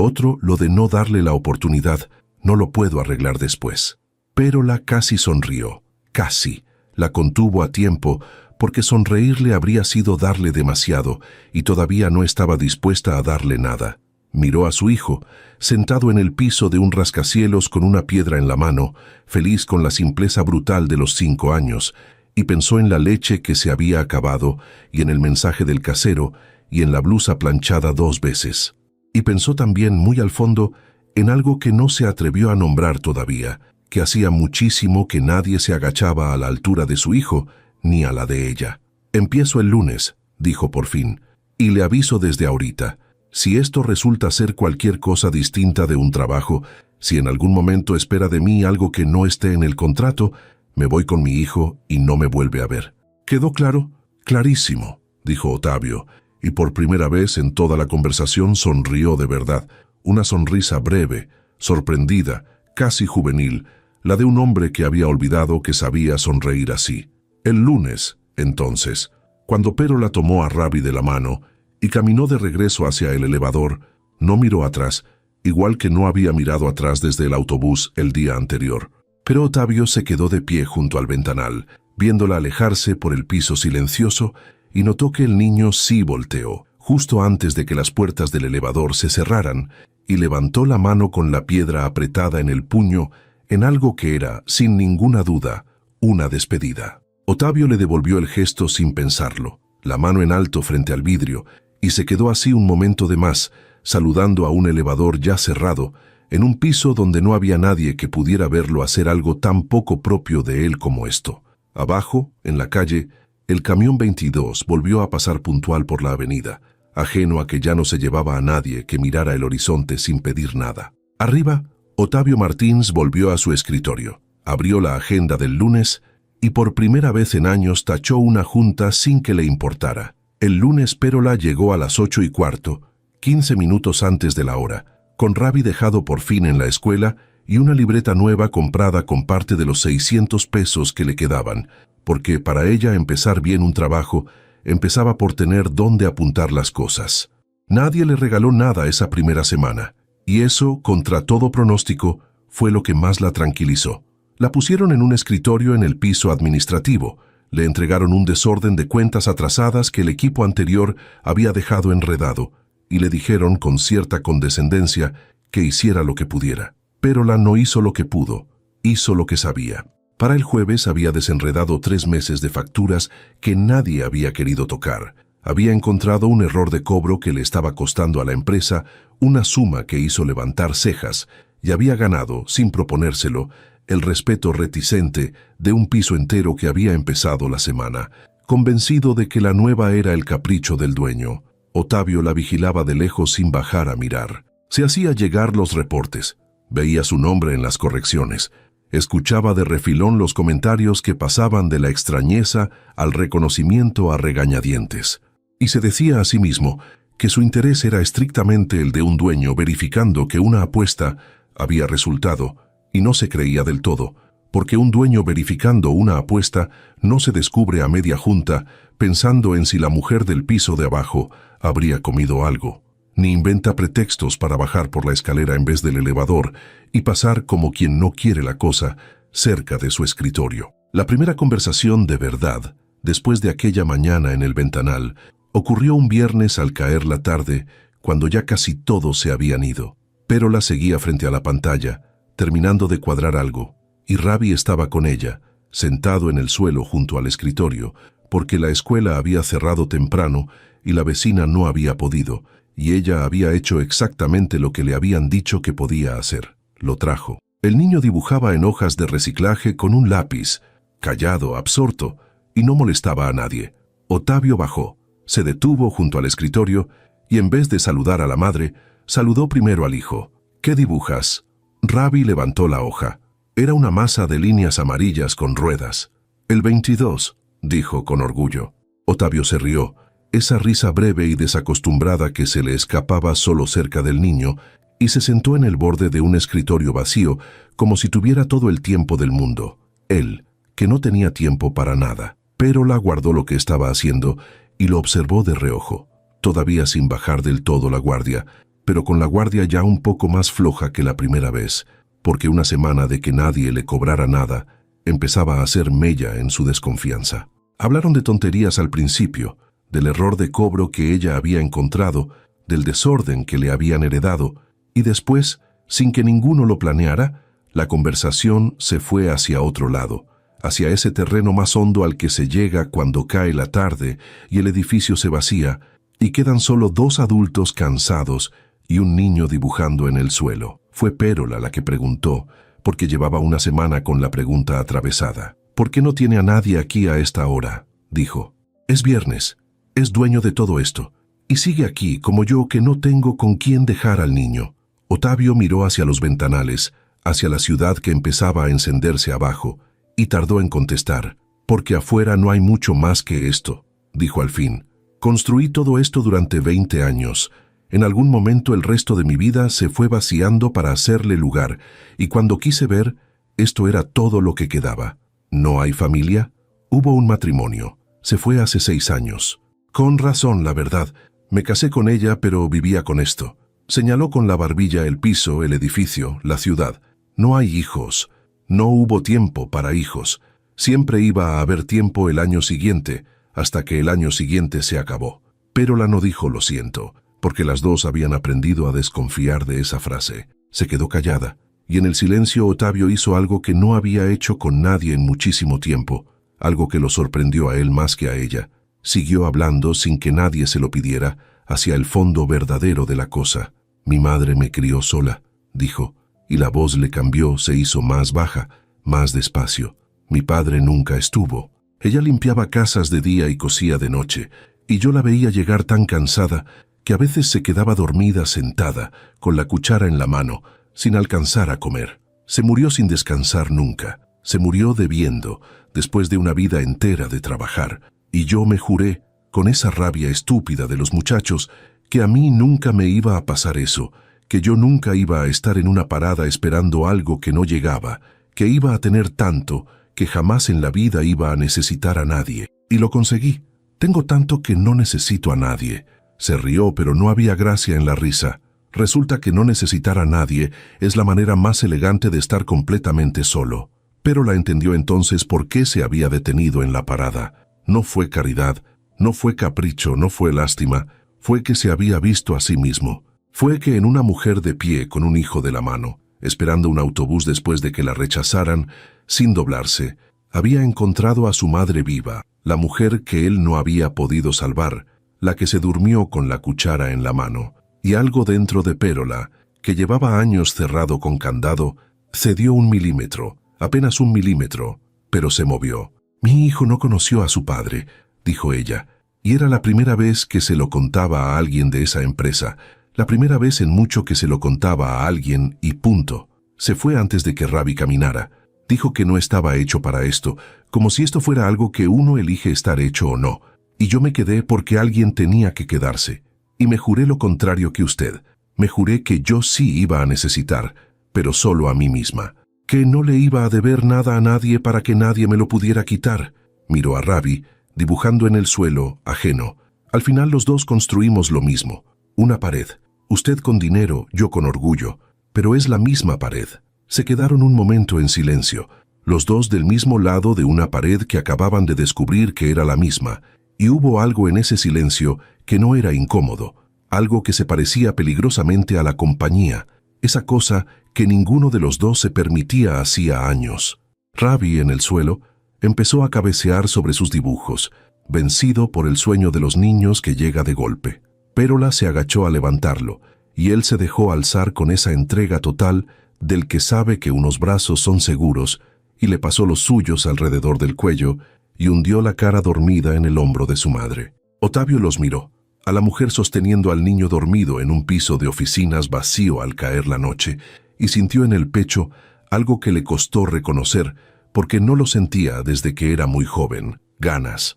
S1: otro, lo de no darle la oportunidad, no lo puedo arreglar después». Pérola casi sonrió, casi. La contuvo a tiempo, porque sonreírle habría sido darle demasiado, y todavía no estaba dispuesta a darle nada. Miró a su hijo, sentado en el piso de un rascacielos con una piedra en la mano, feliz con la simpleza brutal de los 5 años, y pensó en la leche que se había acabado, y en el mensaje del casero, y en la blusa planchada 2 veces. Y pensó también, muy al fondo, en algo que no se atrevió a nombrar todavía, que hacía muchísimo que nadie se agachaba a la altura de su hijo, ni a la de ella. «Empiezo el lunes», dijo por fin, «y le aviso desde ahorita. Si esto resulta ser cualquier cosa distinta de un trabajo, si en algún momento espera de mí algo que no esté en el contrato, me voy con mi hijo y no me vuelve a ver». «¿Quedó claro?» «Clarísimo», dijo Ottavio, y por primera vez en toda la conversación sonrió de verdad, una sonrisa breve, sorprendida, casi juvenil, la de un hombre que había olvidado que sabía sonreír así. El lunes, entonces, cuando Pérola tomó a Ravi de la mano y caminó de regreso hacia el elevador, no miró atrás, igual que no había mirado atrás desde el autobús el día anterior. Pero Ottavio se quedó de pie junto al ventanal, viéndola alejarse por el piso silencioso, y notó que el niño sí volteó, justo antes de que las puertas del elevador se cerraran, y levantó la mano con la piedra apretada en el puño en algo que era, sin ninguna duda, una despedida. Ottavio le devolvió el gesto sin pensarlo, la mano en alto frente al vidrio, y se quedó así un momento de más, saludando a un elevador ya cerrado, en un piso donde no había nadie que pudiera verlo hacer algo tan poco propio de él como esto. Abajo, en la calle, el camión 22 volvió a pasar puntual por la avenida, ajeno a que ya no se llevaba a nadie que mirara el horizonte sin pedir nada. Arriba, Ottavio Martins volvió a su escritorio, abrió la agenda del lunes y por primera vez en años tachó una junta sin que le importara. El lunes Pérola llegó a las 8:15, 15 minutos antes de la hora, con Ravi dejado por fin en la escuela y una libreta nueva comprada con parte de los 600 pesos que le quedaban, porque para ella empezar bien un trabajo empezaba por tener dónde apuntar las cosas. Nadie le regaló nada esa primera semana, y eso, contra todo pronóstico, fue lo que más la tranquilizó. La pusieron en un escritorio en el piso administrativo, le entregaron un desorden de cuentas atrasadas que el equipo anterior había dejado enredado, y le dijeron con cierta condescendencia que hiciera lo que pudiera. Pérola no hizo lo que pudo, hizo lo que sabía. Para el jueves había desenredado 3 meses de facturas que nadie había querido tocar. Había encontrado un error de cobro que le estaba costando a la empresa una suma que hizo levantar cejas, y había ganado, sin proponérselo, el respeto reticente de un piso entero que había empezado la semana. Convencido de que la nueva era el capricho del dueño, Ottavio la vigilaba de lejos sin bajar a mirar. Se hacía llegar los reportes, veía su nombre en las correcciones, escuchaba de refilón los comentarios que pasaban de la extrañeza al reconocimiento a regañadientes, y se decía a sí mismo que su interés era estrictamente el de un dueño verificando que una apuesta había resultado, y no se creía del todo, porque un dueño verificando una apuesta no se descubre a media junta pensando en si la mujer del piso de abajo habría comido algo, ni inventa pretextos para bajar por la escalera en vez del elevador y pasar como quien no quiere la cosa cerca de su escritorio. La primera conversación de verdad, después de aquella mañana en el ventanal, ocurrió un viernes al caer la tarde, cuando ya casi todos se habían ido. Pero la seguía frente a la pantalla, terminando de cuadrar algo, y Ravi estaba con ella, sentado en el suelo junto al escritorio, porque la escuela había cerrado temprano y la vecina no había podido, y ella había hecho exactamente lo que le habían dicho que podía hacer. Lo trajo. El niño dibujaba en hojas de reciclaje con un lápiz, callado, absorto, y no molestaba a nadie. Ottavio bajó, se detuvo junto al escritorio y en vez de saludar a la madre, saludó primero al hijo. ¿Qué dibujas? Ravi levantó la hoja. Era una masa de líneas amarillas con ruedas. El 22, dijo con orgullo. Ottavio se rió, esa risa breve y desacostumbrada que se le escapaba solo cerca del niño, y se sentó en el borde de un escritorio vacío, como si tuviera todo el tiempo del mundo. Él, que no tenía tiempo para nada. Pérola guardó lo que estaba haciendo y lo observó de reojo, todavía sin bajar del todo la guardia, pero con la guardia ya un poco más floja que la primera vez, porque una semana de que nadie le cobrara nada empezaba a hacer mella en su desconfianza. Hablaron de tonterías al principio, del error de cobro que ella había encontrado, del desorden que le habían heredado, y después, sin que ninguno lo planeara, la conversación se fue hacia otro lado, hacia ese terreno más hondo al que se llega cuando cae la tarde y el edificio se vacía, y quedan solo dos adultos cansados y un niño dibujando en el suelo. Fue Pérola la que preguntó, porque llevaba una semana con la pregunta atravesada. «¿Por qué no tiene a nadie aquí a esta hora?», dijo. «Es viernes, es dueño de todo esto, y sigue aquí como yo que no tengo con quién dejar al niño». Ottavio miró hacia los ventanales, hacia la ciudad que empezaba a encenderse abajo, y tardó en contestar. «Porque afuera no hay mucho más que esto», dijo al fin. «Construí todo esto durante 20 años. En algún momento el resto de mi vida se fue vaciando para hacerle lugar, y cuando quise ver, esto era todo lo que quedaba. ¿No hay familia? Hubo un matrimonio. Se fue hace 6 años. Con razón, la verdad. Me casé con ella, pero vivía con esto». Señaló con la barbilla el piso, el edificio, la ciudad. «No hay hijos. No hubo tiempo para hijos. Siempre iba a haber tiempo el año siguiente, hasta que el año siguiente se acabó». Pérola no dijo «lo siento», porque las dos habían aprendido a desconfiar de esa frase. Se quedó callada, y en el silencio Ottavio hizo algo que no había hecho con nadie en muchísimo tiempo, algo que lo sorprendió a él más que a ella. Siguió hablando sin que nadie se lo pidiera, hacia el fondo verdadero de la cosa. «Mi madre me crió sola», dijo, y la voz le cambió, se hizo más baja, más despacio. «Mi padre nunca estuvo. Ella limpiaba casas de día y cosía de noche, y yo la veía llegar tan cansada que a veces se quedaba dormida sentada, con la cuchara en la mano, sin alcanzar a comer. Se murió sin descansar nunca. Se murió debiendo, después de una vida entera de trabajar. Y yo me juré, con esa rabia estúpida de los muchachos, que a mí nunca me iba a pasar eso, que yo nunca iba a estar en una parada esperando algo que no llegaba, que iba a tener tanto que jamás en la vida iba a necesitar a nadie. Y lo conseguí. Tengo tanto que no necesito a nadie». Se rió, pero no había gracia en la risa. Resulta que no necesitar a nadie es la manera más elegante de estar completamente solo. Pero la entendió entonces por qué se había detenido en la parada. No fue caridad, no fue capricho, no fue lástima, fue que se había visto a sí mismo. Fue que en una mujer de pie con un hijo de la mano, esperando un autobús después de que la rechazaran, sin doblarse, había encontrado a su madre viva, la mujer que él no había podido salvar, la que se durmió con la cuchara en la mano, y algo dentro de Pérola, que llevaba años cerrado con candado, cedió 1 milímetro, apenas 1 milímetro, pero se movió. «Mi hijo no conoció a su padre», dijo ella, y era la primera vez que se lo contaba a alguien de esa empresa, la primera vez en mucho que se lo contaba a alguien y punto. Se fue antes de que Ravi caminara. Dijo que no estaba hecho para esto, como si esto fuera algo que uno elige estar hecho o no. Y yo me quedé porque alguien tenía que quedarse. Y me juré lo contrario que usted. Me juré que yo sí iba a necesitar, pero solo a mí misma. Que no le iba a deber nada a nadie para que nadie me lo pudiera quitar. Miró a Ravi, dibujando en el suelo, ajeno. Al final los dos construimos lo mismo. Una pared. Usted con dinero, yo con orgullo. Pero es la misma pared. Se quedaron un momento en silencio, los dos del mismo lado de una pared que acababan de descubrir que era la misma, y hubo algo en ese silencio que no era incómodo, algo que se parecía peligrosamente a la compañía, esa cosa que ninguno de los dos se permitía hacía años. Ravi, en el suelo, empezó a cabecear sobre sus dibujos, vencido por el sueño de los niños que llega de golpe. Pérola se agachó a levantarlo, y él se dejó alzar con esa entrega total del que sabe que unos brazos son seguros, y le pasó los suyos alrededor del cuello y hundió la cara dormida en el hombro de su madre. Otavio los miró, a la mujer sosteniendo al niño dormido en un piso de oficinas vacío al caer la noche, y sintió en el pecho algo que le costó reconocer, porque no lo sentía desde que era muy joven, ganas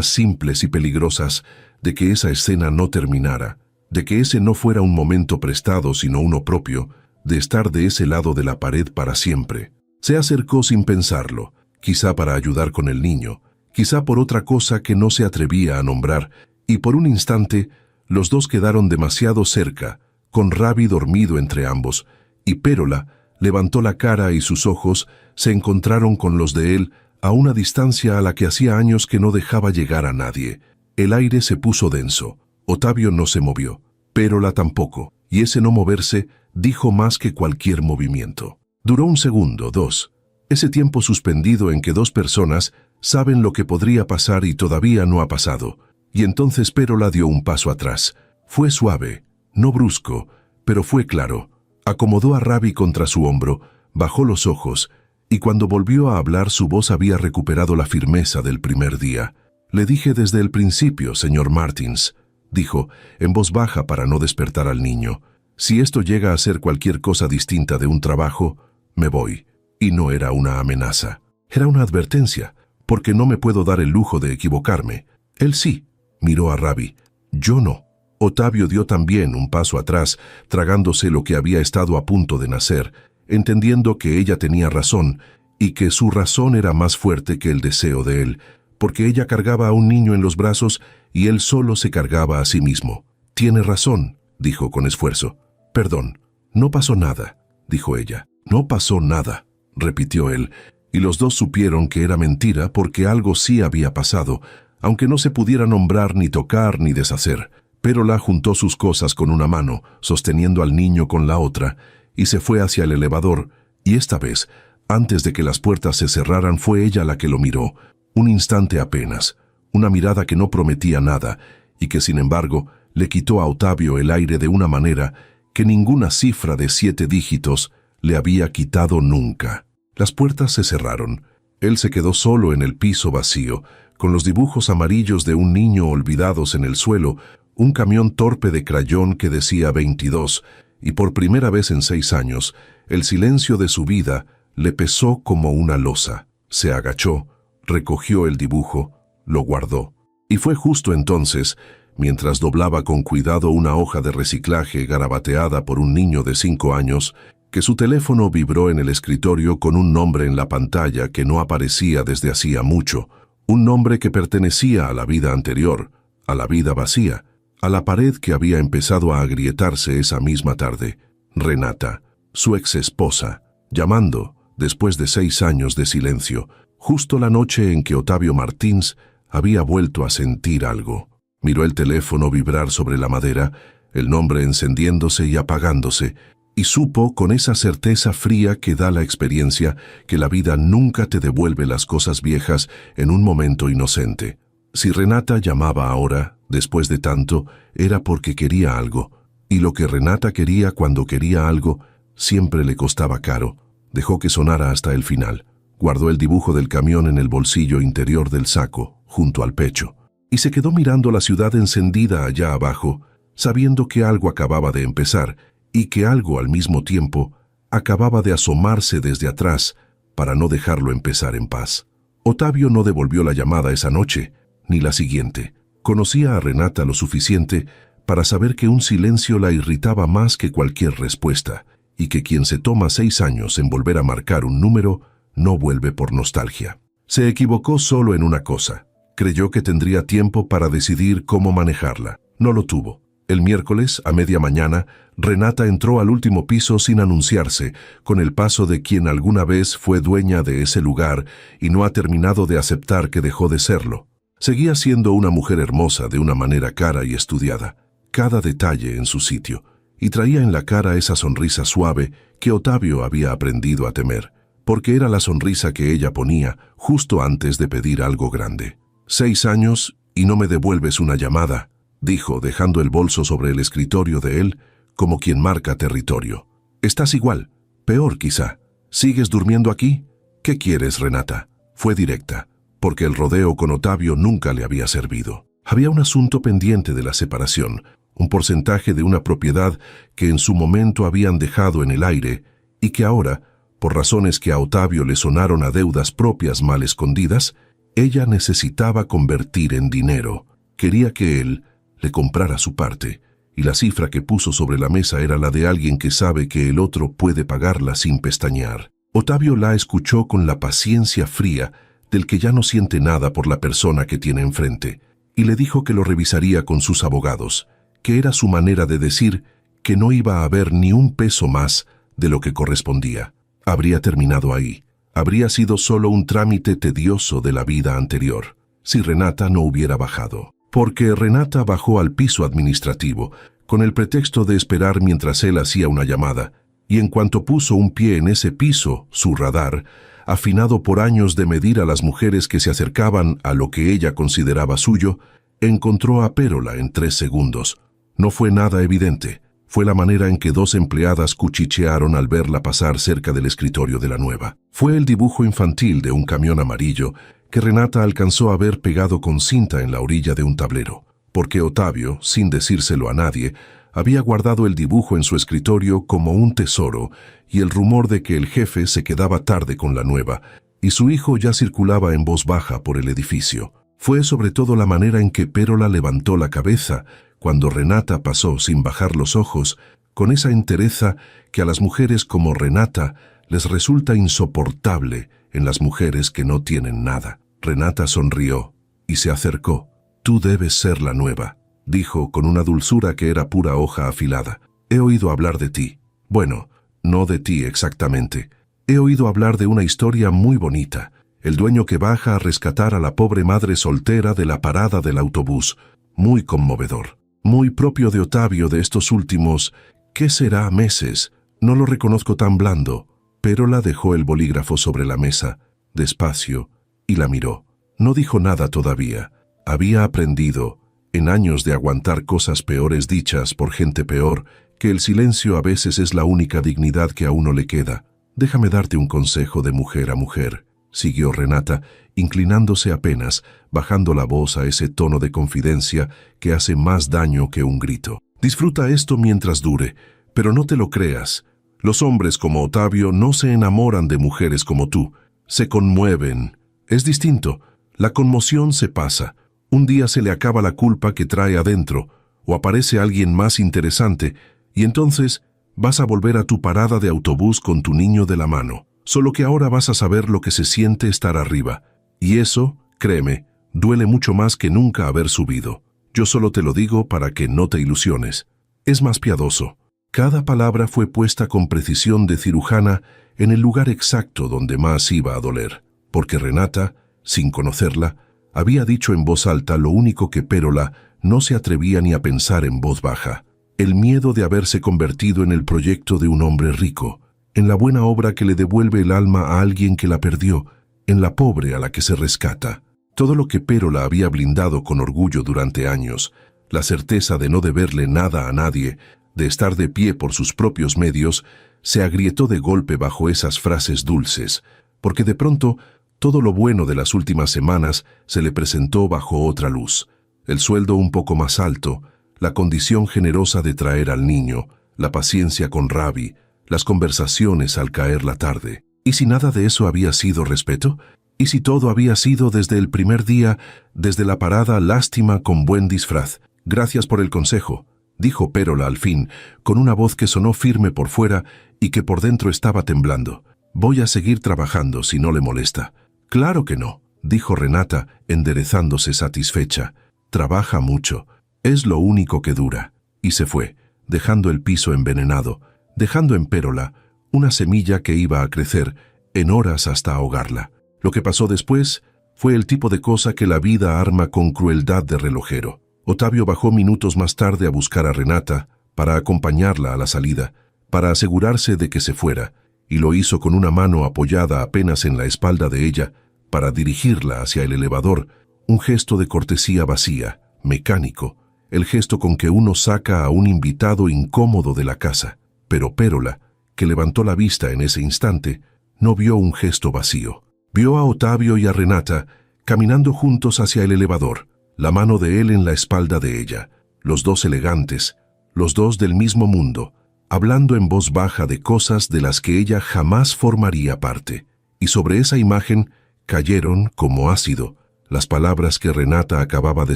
S1: simples y peligrosas de que esa escena no terminara, de que ese no fuera un momento prestado sino uno propio, de estar de ese lado de la pared para siempre. Se acercó sin pensarlo, quizá para ayudar con el niño, quizá por otra cosa que no se atrevía a nombrar, y por un instante los dos quedaron demasiado cerca, con Ravi dormido entre ambos, y Pérola levantó la cara y sus ojos se encontraron con los de él a una distancia a la que hacía años que no dejaba llegar a nadie. El aire se puso denso. Otavio no se movió, Pérola tampoco, y ese no moverse dijo más que cualquier movimiento. Duró 1 segundo, 2. Ese tiempo suspendido en que dos personas saben lo que podría pasar y todavía no ha pasado. Y entonces Pérola dio un paso atrás. Fue suave, no brusco, pero fue claro. Acomodó a Ravi contra su hombro, bajó los ojos, y cuando volvió a hablar su voz había recuperado la firmeza del primer día. «Le dije desde el principio, señor Martins», dijo, en voz baja para no despertar al niño. «Si esto llega a ser cualquier cosa distinta de un trabajo, me voy». Y no era una amenaza. Era una advertencia, porque no me puedo dar el lujo de equivocarme. Él sí, miró a Ravi. Yo no. Otavio dio también un paso atrás, tragándose lo que había estado a punto de nacer, entendiendo que ella tenía razón, y que su razón era más fuerte que el deseo de él, porque ella cargaba a un niño en los brazos y él solo se cargaba a sí mismo. «Tiene razón», dijo con esfuerzo. «Perdón, no pasó nada», dijo ella. «No pasó nada», repitió él, y los dos supieron que era mentira porque algo sí había pasado, aunque no se pudiera nombrar ni tocar ni deshacer. Pérola juntó sus cosas con una mano, sosteniendo al niño con la otra, y se fue hacia el elevador, y esta vez, antes de que las puertas se cerraran, fue ella la que lo miró, un instante apenas, una mirada que no prometía nada, y que sin embargo le quitó a Otavio el aire de una manera que ninguna cifra de 7 dígitos le había quitado nunca. Las puertas se cerraron. Él se quedó solo en el piso vacío, con los dibujos amarillos de un niño olvidados en el suelo, un camión torpe de crayón que decía 22, y por primera vez en 6 años, el silencio de su vida le pesó como una losa. Se agachó, recogió el dibujo, lo guardó. Y fue justo entonces, mientras doblaba con cuidado una hoja de reciclaje garabateada por un niño de 5 años, que su teléfono vibró en el escritorio con un nombre en la pantalla que no aparecía desde hacía mucho, un nombre que pertenecía a la vida anterior, a la vida vacía, a la pared que había empezado a agrietarse esa misma tarde. Renata, su ex esposa, llamando, después de 6 años de silencio, justo la noche en que Otavio Martins había vuelto a sentir algo. Miró el teléfono vibrar sobre la madera, el nombre encendiéndose y apagándose, y supo con esa certeza fría que da la experiencia que la vida nunca te devuelve las cosas viejas en un momento inocente. Si Renata llamaba ahora, después de tanto, era porque quería algo, Y lo que Renata quería cuando quería algo, siempre le costaba caro. Dejó que sonara hasta el final. Guardó el dibujo del camión en el bolsillo interior del saco, junto al pecho, y se quedó mirando la ciudad encendida allá abajo, sabiendo que algo acababa de empezar y que algo al mismo tiempo acababa de asomarse desde atrás para no dejarlo empezar en paz. Otavio no devolvió la llamada esa noche, ni la siguiente. Conocía a Renata lo suficiente para saber que un silencio la irritaba más que cualquier respuesta, y que quien se toma 6 años en volver a marcar un número no vuelve por nostalgia. Se equivocó solo en una cosa. Creyó que tendría tiempo para decidir cómo manejarla. No lo tuvo. El miércoles, a media mañana, Renata entró al último piso sin anunciarse, con el paso de quien alguna vez fue dueña de ese lugar y no ha terminado de aceptar que dejó de serlo. Seguía siendo una mujer hermosa de una manera cara y estudiada, cada detalle en su sitio, y traía en la cara esa sonrisa suave que Otavio había aprendido a temer, porque era la sonrisa que ella ponía justo antes de pedir algo grande. 6 años y no me devuelves una llamada, dijo, dejando el bolso sobre el escritorio de él, como quien marca territorio. Estás igual, peor quizá. ¿Sigues durmiendo aquí? ¿Qué quieres, Renata? Fue directa, porque el rodeo con Otavio nunca le había servido. Había un asunto pendiente de la separación, un porcentaje de una propiedad que en su momento habían dejado en el aire y que ahora, por razones que a Otavio le sonaron a deudas propias mal escondidas, ella necesitaba convertir en dinero. Quería que él le comprara su parte, y la cifra que puso sobre la mesa era la de alguien que sabe que el otro puede pagarla sin pestañear. Otavio la escuchó con la paciencia fría del que ya no siente nada por la persona que tiene enfrente, y le dijo que lo revisaría con sus abogados, que era su manera de decir que no iba a haber ni un peso más de lo que correspondía. Habría terminado ahí. Habría sido solo un trámite tedioso de la vida anterior, si Renata no hubiera bajado. Porque Renata bajó al piso administrativo, con el pretexto de esperar mientras él hacía una llamada, y en cuanto puso un pie en ese piso, su radar, afinado por años de medir a las mujeres que se acercaban a lo que ella consideraba suyo, encontró a Pérola en 3 segundos. No fue nada evidente. Fue la manera en que 2 empleadas cuchichearon al verla pasar cerca del escritorio de la nueva. Fue el dibujo infantil de un camión amarillo que Renata alcanzó a ver pegado con cinta en la orilla de un tablero, porque Otavio, sin decírselo a nadie, había guardado el dibujo en su escritorio como un tesoro, y el rumor de que el jefe se quedaba tarde con la nueva, y su hijo ya circulaba en voz baja por el edificio. Fue sobre todo la manera en que Pérola levantó la cabeza cuando Renata pasó sin bajar los ojos, con esa entereza que a las mujeres como Renata les resulta insoportable en las mujeres que no tienen nada. Renata sonrió y se acercó. «Tú debes ser la nueva», dijo con una dulzura que era pura hoja afilada. «He oído hablar de ti. Bueno, no de ti exactamente. He oído hablar de una historia muy bonita. El dueño que baja a rescatar a la pobre madre soltera de la parada del autobús. Muy conmovedor. Muy propio de Otavio de estos últimos, ¿qué será? Meses. No lo reconozco tan blando». Pérola dejó el bolígrafo sobre la mesa, despacio, y la miró. No dijo nada todavía. Había aprendido, en años de aguantar cosas peores dichas por gente peor, que el silencio a veces es la única dignidad que a uno le queda. «Déjame darte un consejo de mujer a mujer», siguió Renata, inclinándose apenas, bajando la voz a ese tono de confidencia que hace más daño que un grito. «Disfruta esto mientras dure, pero no te lo creas. Los hombres como Otavio no se enamoran de mujeres como tú. Se conmueven. Es distinto. La conmoción se pasa. Un día se le acaba la culpa que trae adentro, o aparece alguien más interesante, y entonces vas a volver a tu parada de autobús con tu niño de la mano. Solo que ahora vas a saber lo que se siente estar arriba. Y eso, créeme, duele mucho más que nunca haber subido. Yo solo te lo digo para que no te ilusiones. Es más piadoso». Cada palabra fue puesta con precisión de cirujana en el lugar exacto donde más iba a doler, porque Renata, sin conocerla, había dicho en voz alta lo único que Pérola no se atrevía ni a pensar en voz baja: el miedo de haberse convertido en el proyecto de un hombre rico, en la buena obra que le devuelve el alma a alguien que la perdió, en la pobre a la que se rescata. Todo lo que Pérola había blindado con orgullo durante años, la certeza de no deberle nada a nadie, de estar de pie por sus propios medios, se agrietó de golpe bajo esas frases dulces, porque de pronto todo lo bueno de las últimas semanas se le presentó bajo otra luz. El sueldo un poco más alto, la condición generosa de traer al niño, la paciencia con Ravi, las conversaciones al caer la tarde. ¿Y si nada de eso había sido respeto? ¿Y si todo había sido desde el primer día, desde la parada lástima con buen disfraz? Gracias por el consejo, dijo Pérola al fin, con una voz que sonó firme por fuera y que por dentro estaba temblando. Voy a seguir trabajando si no le molesta. Claro que no, dijo Renata, enderezándose satisfecha. Trabaja mucho, es lo único que dura. Y se fue, dejando el piso envenenado, dejando en Pérola una semilla que iba a crecer en horas hasta ahogarla. Lo que pasó después fue el tipo de cosa que la vida arma con crueldad de relojero. Otavio bajó minutos más tarde a buscar a Renata para acompañarla a la salida, para asegurarse de que se fuera, y lo hizo con una mano apoyada apenas en la espalda de ella para dirigirla hacia el elevador, un gesto de cortesía vacía, mecánico, el gesto con que uno saca a un invitado incómodo de la casa. Pero Pérola, que levantó la vista en ese instante, no vio un gesto vacío. Vio a Otavio y a Renata caminando juntos hacia el elevador, la mano de él en la espalda de ella, los dos elegantes, los dos del mismo mundo, hablando en voz baja de cosas de las que ella jamás formaría parte. Y sobre esa imagen cayeron, como ácido, las palabras que Renata acababa de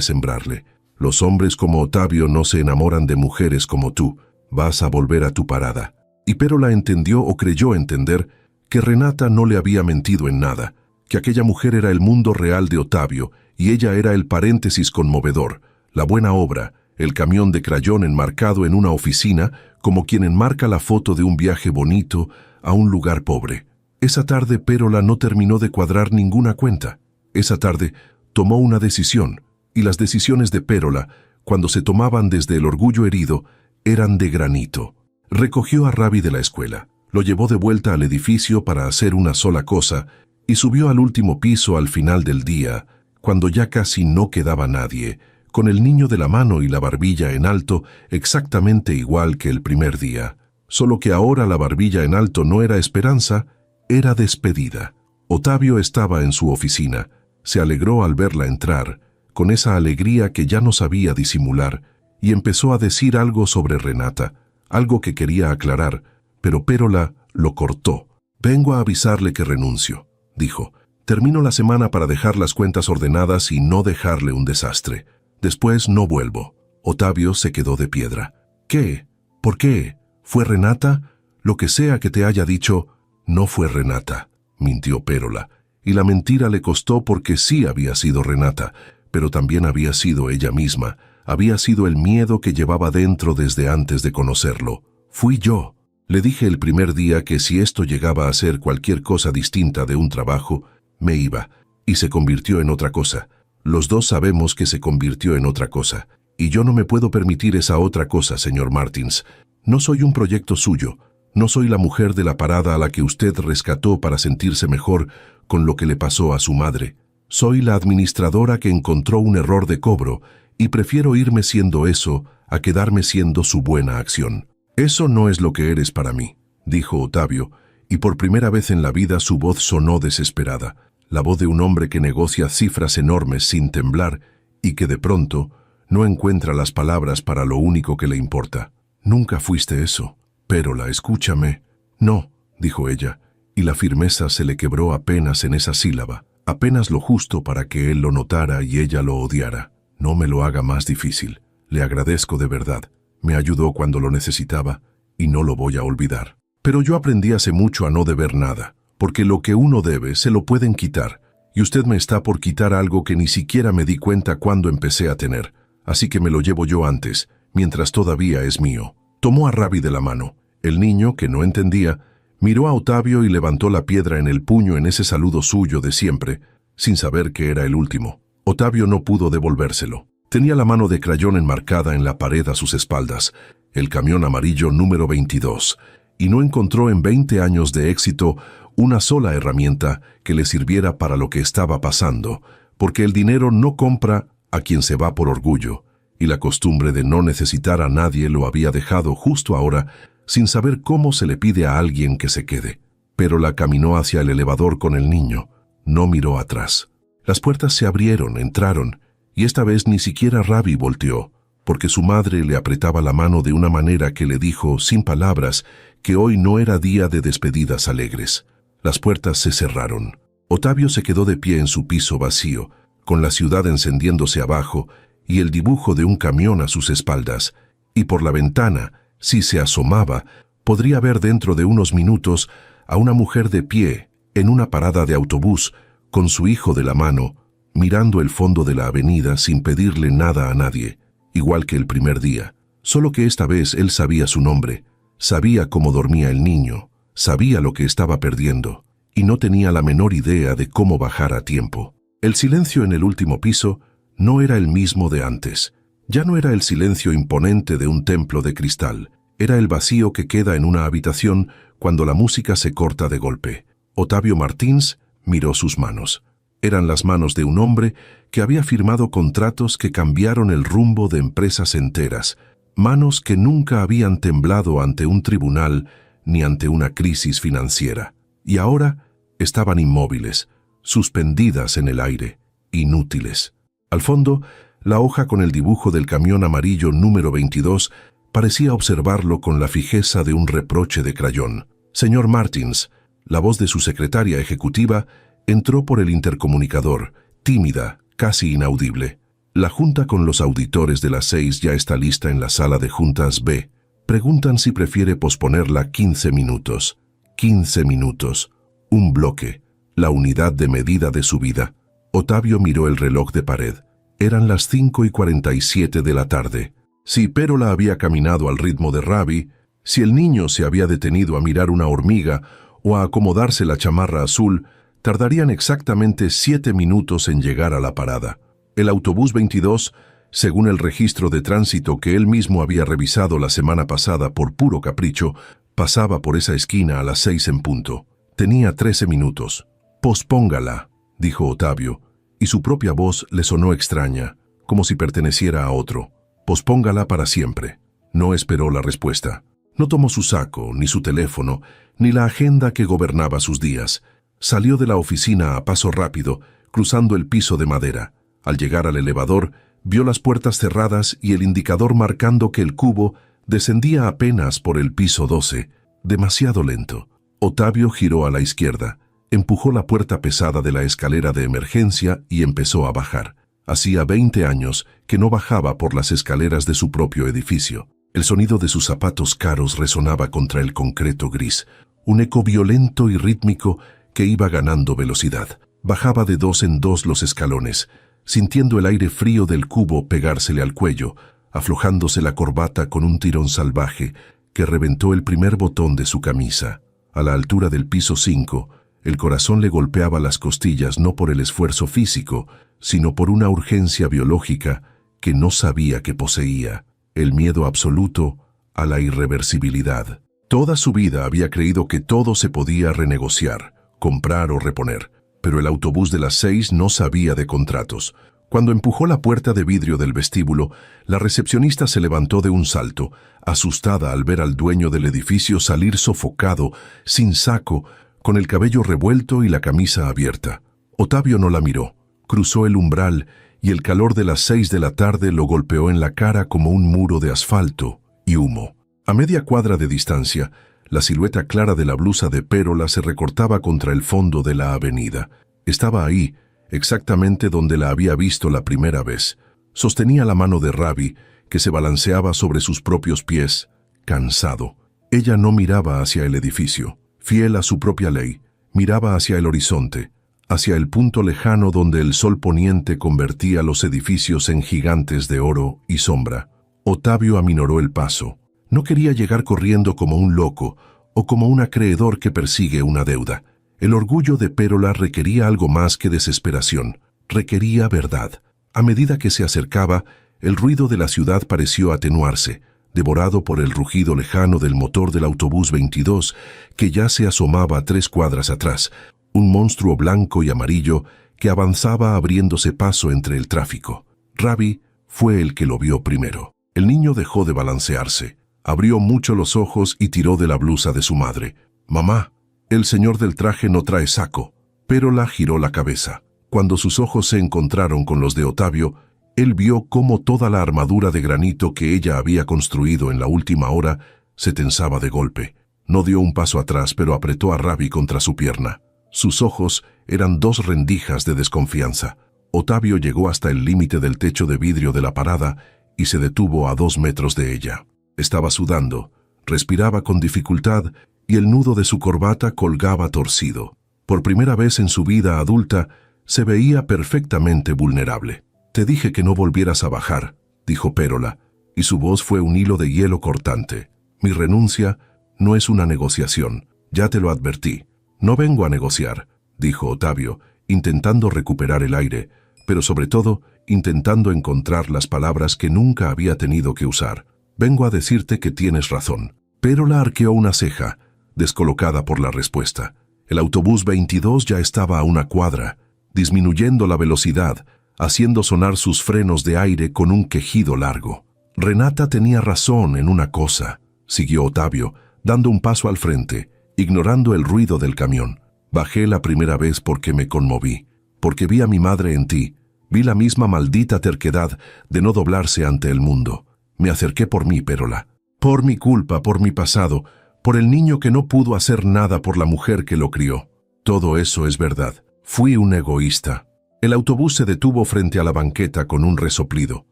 S1: sembrarle. Los hombres como Otavio no se enamoran de mujeres como tú. Vas a volver a tu parada. Y Pérola entendió o creyó entender que Renata no le había mentido en nada, que aquella mujer era el mundo real de Otavio y ella era el paréntesis conmovedor, la buena obra, el camión de crayón enmarcado en una oficina como quien enmarca la foto de un viaje bonito a un lugar pobre. Esa tarde Pérola no terminó de cuadrar ninguna cuenta. Esa tarde tomó una decisión, y las decisiones de Pérola, cuando se tomaban desde el orgullo herido, eran de granito. Recogió a Ravi de la escuela, lo llevó de vuelta al edificio para hacer una sola cosa y subió al último piso al final del día, cuando ya casi no quedaba nadie, con el niño de la mano y la barbilla en alto exactamente igual que el primer día. Solo que ahora la barbilla en alto no era esperanza, era despedida. Otavio estaba en su oficina, se alegró al verla entrar, con esa alegría que ya no sabía disimular, y empezó a decir algo sobre Renata, algo que quería aclarar, pero Pérola lo cortó. Vengo a avisarle que renuncio, dijo. Termino la semana para dejar las cuentas ordenadas y no dejarle un desastre. Después no vuelvo. Otavio se quedó de piedra. ¿Qué? ¿Por qué? ¿Fue Renata? Lo que sea que te haya dicho, no fue Renata, mintió Pérola. Y la mentira le costó porque sí había sido Renata, pero también había sido ella misma. Había sido el miedo que llevaba dentro desde antes de conocerlo. Fui yo. Le dije el primer día que si esto llegaba a ser cualquier cosa distinta de un trabajo, me iba, y se convirtió en otra cosa. Los dos sabemos que se convirtió en otra cosa, y yo no me puedo permitir esa otra cosa, señor Martins. No soy un proyecto suyo, no soy la mujer de la parada a la que usted rescató para sentirse mejor con lo que le pasó a su madre. Soy la administradora que encontró un error de cobro, y prefiero irme siendo eso a quedarme siendo su buena acción. Eso no es lo que eres para mí, dijo Otavio, y por primera vez en la vida su voz sonó desesperada, la voz de un hombre que negocia cifras enormes sin temblar y que de pronto no encuentra las palabras para lo único que le importa. Nunca fuiste eso. Pérola, escúchame. No, dijo ella, y la firmeza se le quebró apenas en esa sílaba, apenas lo justo para que él lo notara y ella lo odiara. No me lo haga más difícil. Le agradezco de verdad. Me ayudó cuando lo necesitaba y no lo voy a olvidar. Pero yo aprendí hace mucho a no deber nada, porque lo que uno debe se lo pueden quitar, y usted me está por quitar algo que ni siquiera me di cuenta cuando empecé a tener, así que me lo llevo yo antes, mientras todavía es mío. Tomó a Ravi de la mano. El niño, que no entendía, miró a Otavio y levantó la piedra en el puño en ese saludo suyo de siempre, sin saber que era el último. Otavio no pudo devolvérselo. Tenía la mano de crayón enmarcada en la pared a sus espaldas, el camión amarillo número 22, y no encontró en 20 años de éxito una sola herramienta que le sirviera para lo que estaba pasando, porque el dinero no compra a quien se va por orgullo, y la costumbre de no necesitar a nadie lo había dejado justo ahora, sin saber cómo se le pide a alguien que se quede. Pero la caminó hacia el elevador con el niño. No miró atrás. Las puertas se abrieron, entraron, y esta vez ni siquiera Ravi volteó, porque su madre le apretaba la mano de una manera que le dijo, sin palabras, que hoy no era día de despedidas alegres. Las puertas se cerraron. Otavio se quedó de pie en su piso vacío, con la ciudad encendiéndose abajo y el dibujo de un camión a sus espaldas, y por la ventana, si se asomaba, podría ver dentro de unos minutos a una mujer de pie en una parada de autobús, con su hijo de la mano, mirando el fondo de la avenida sin pedirle nada a nadie, igual que el primer día, solo que esta vez él sabía su nombre, sabía cómo dormía el niño, sabía lo que estaba perdiendo, y no tenía la menor idea de cómo bajar a tiempo. El silencio en el último piso no era el mismo de antes. Ya no era el silencio imponente de un templo de cristal, era el vacío que queda en una habitación cuando la música se corta de golpe. Otavio Martins miró sus manos. Eran las manos de un hombre que había firmado contratos que cambiaron el rumbo de empresas enteras, manos que nunca habían temblado ante un tribunal ni ante una crisis financiera. Y ahora estaban inmóviles, suspendidas en el aire, inútiles. Al fondo, la hoja con el dibujo del camión amarillo número 22 parecía observarlo con la fijeza de un reproche de crayón. Señor Martins, la voz de su secretaria ejecutiva entró por el intercomunicador, tímida, casi inaudible. La junta con los auditores de las 6 ya está lista en la sala de juntas B. Preguntan si prefiere posponerla 15 minutos. 15 minutos. Un bloque. La unidad de medida de su vida. Otavio miró el reloj de pared. Eran las 5:47 de la tarde. Si Pérola había caminado al ritmo de Ravi, si el niño se había detenido a mirar una hormiga o a acomodarse la chamarra azul, tardarían exactamente 7 minutos en llegar a la parada. El autobús 22, según el registro de tránsito que él mismo había revisado la semana pasada por puro capricho, pasaba por esa esquina a las 6 en punto. Tenía 13 minutos. «Pospóngala», dijo Otavio, y su propia voz le sonó extraña, como si perteneciera a otro. «Pospóngala para siempre». No esperó la respuesta. No tomó su saco, ni su teléfono, ni la agenda que gobernaba sus días. Salió de la oficina a paso rápido, cruzando el piso de madera. Al llegar al elevador, vio las puertas cerradas y el indicador marcando que el cubo descendía apenas por el piso 12, demasiado lento. Otavio giró a la izquierda, empujó la puerta pesada de la escalera de emergencia y empezó a bajar. Hacía 20 años que no bajaba por las escaleras de su propio edificio. El sonido de sus zapatos caros resonaba contra el concreto gris, un eco violento y rítmico que iba ganando velocidad. Bajaba de 2 en 2 los escalones, sintiendo el aire frío del cubo pegársele al cuello, aflojándose la corbata con un tirón salvaje que reventó el primer botón de su camisa. A la altura del piso 5, el corazón le golpeaba las costillas no por el esfuerzo físico, sino por una urgencia biológica que no sabía que poseía, el miedo absoluto a la irreversibilidad. Toda su vida había creído que todo se podía renegociar, comprar o reponer, pero el autobús de las 6 no sabía de contratos. Cuando empujó la puerta de vidrio del vestíbulo, la recepcionista se levantó de un salto, asustada al ver al dueño del edificio salir sofocado, sin saco, con el cabello revuelto y la camisa abierta. Otavio no la miró, cruzó el umbral y el calor de las 6 de la tarde lo golpeó en la cara como un muro de asfalto y humo. A media cuadra de distancia, la silueta clara de la blusa de Pérola se recortaba contra el fondo de la avenida. Estaba ahí, exactamente donde la había visto la primera vez. Sostenía la mano de Ravi, que se balanceaba sobre sus propios pies, cansado. Ella no miraba hacia el edificio. Fiel a su propia ley, miraba hacia el horizonte, hacia el punto lejano donde el sol poniente convertía los edificios en gigantes de oro y sombra. Otavio aminoró el paso. No quería llegar corriendo como un loco o como un acreedor que persigue una deuda. El orgullo de Pérola requería algo más que desesperación, requería verdad. A medida que se acercaba, el ruido de la ciudad pareció atenuarse, devorado por el rugido lejano del motor del autobús 22, que ya se asomaba 3 cuadras atrás, un monstruo blanco y amarillo que avanzaba abriéndose paso entre el tráfico. Ravi fue el que lo vio primero. El niño dejó de balancearse, abrió mucho los ojos y tiró de la blusa de su madre. «Mamá, el señor del traje no trae saco». Pérola giró la cabeza. Cuando sus ojos se encontraron con los de Ottavio, él vio cómo toda la armadura de granito que ella había construido en la última hora se tensaba de golpe. No dio un paso atrás, pero apretó a Ravi contra su pierna. Sus ojos eran dos rendijas de desconfianza. Ottavio llegó hasta el límite del techo de vidrio de la parada y se detuvo a 2 metros de ella. Estaba sudando, respiraba con dificultad y el nudo de su corbata colgaba torcido. Por primera vez en su vida adulta, se veía perfectamente vulnerable. «Te dije que no volvieras a bajar», dijo Pérola, y su voz fue un hilo de hielo cortante. «Mi renuncia no es una negociación, ya te lo advertí». «No vengo a negociar», dijo Ottavio, intentando recuperar el aire, pero sobre todo intentando encontrar las palabras que nunca había tenido que usar. «Vengo a decirte que tienes razón». Pérola arqueó una ceja, descolocada por la respuesta. El autobús 22 ya estaba a una cuadra, disminuyendo la velocidad, haciendo sonar sus frenos de aire con un quejido largo. «Renata tenía razón en una cosa», siguió Ottavio, dando un paso al frente, ignorando el ruido del camión. «Bajé la primera vez porque me conmoví, porque vi a mi madre en ti, vi la misma maldita terquedad de no doblarse ante el mundo. Me acerqué por mí, Pérola, por mi culpa, por mi pasado, por el niño que no pudo hacer nada por la mujer que lo crió. Todo eso es verdad. Fui un egoísta». El autobús se detuvo frente a la banqueta con un resoplido.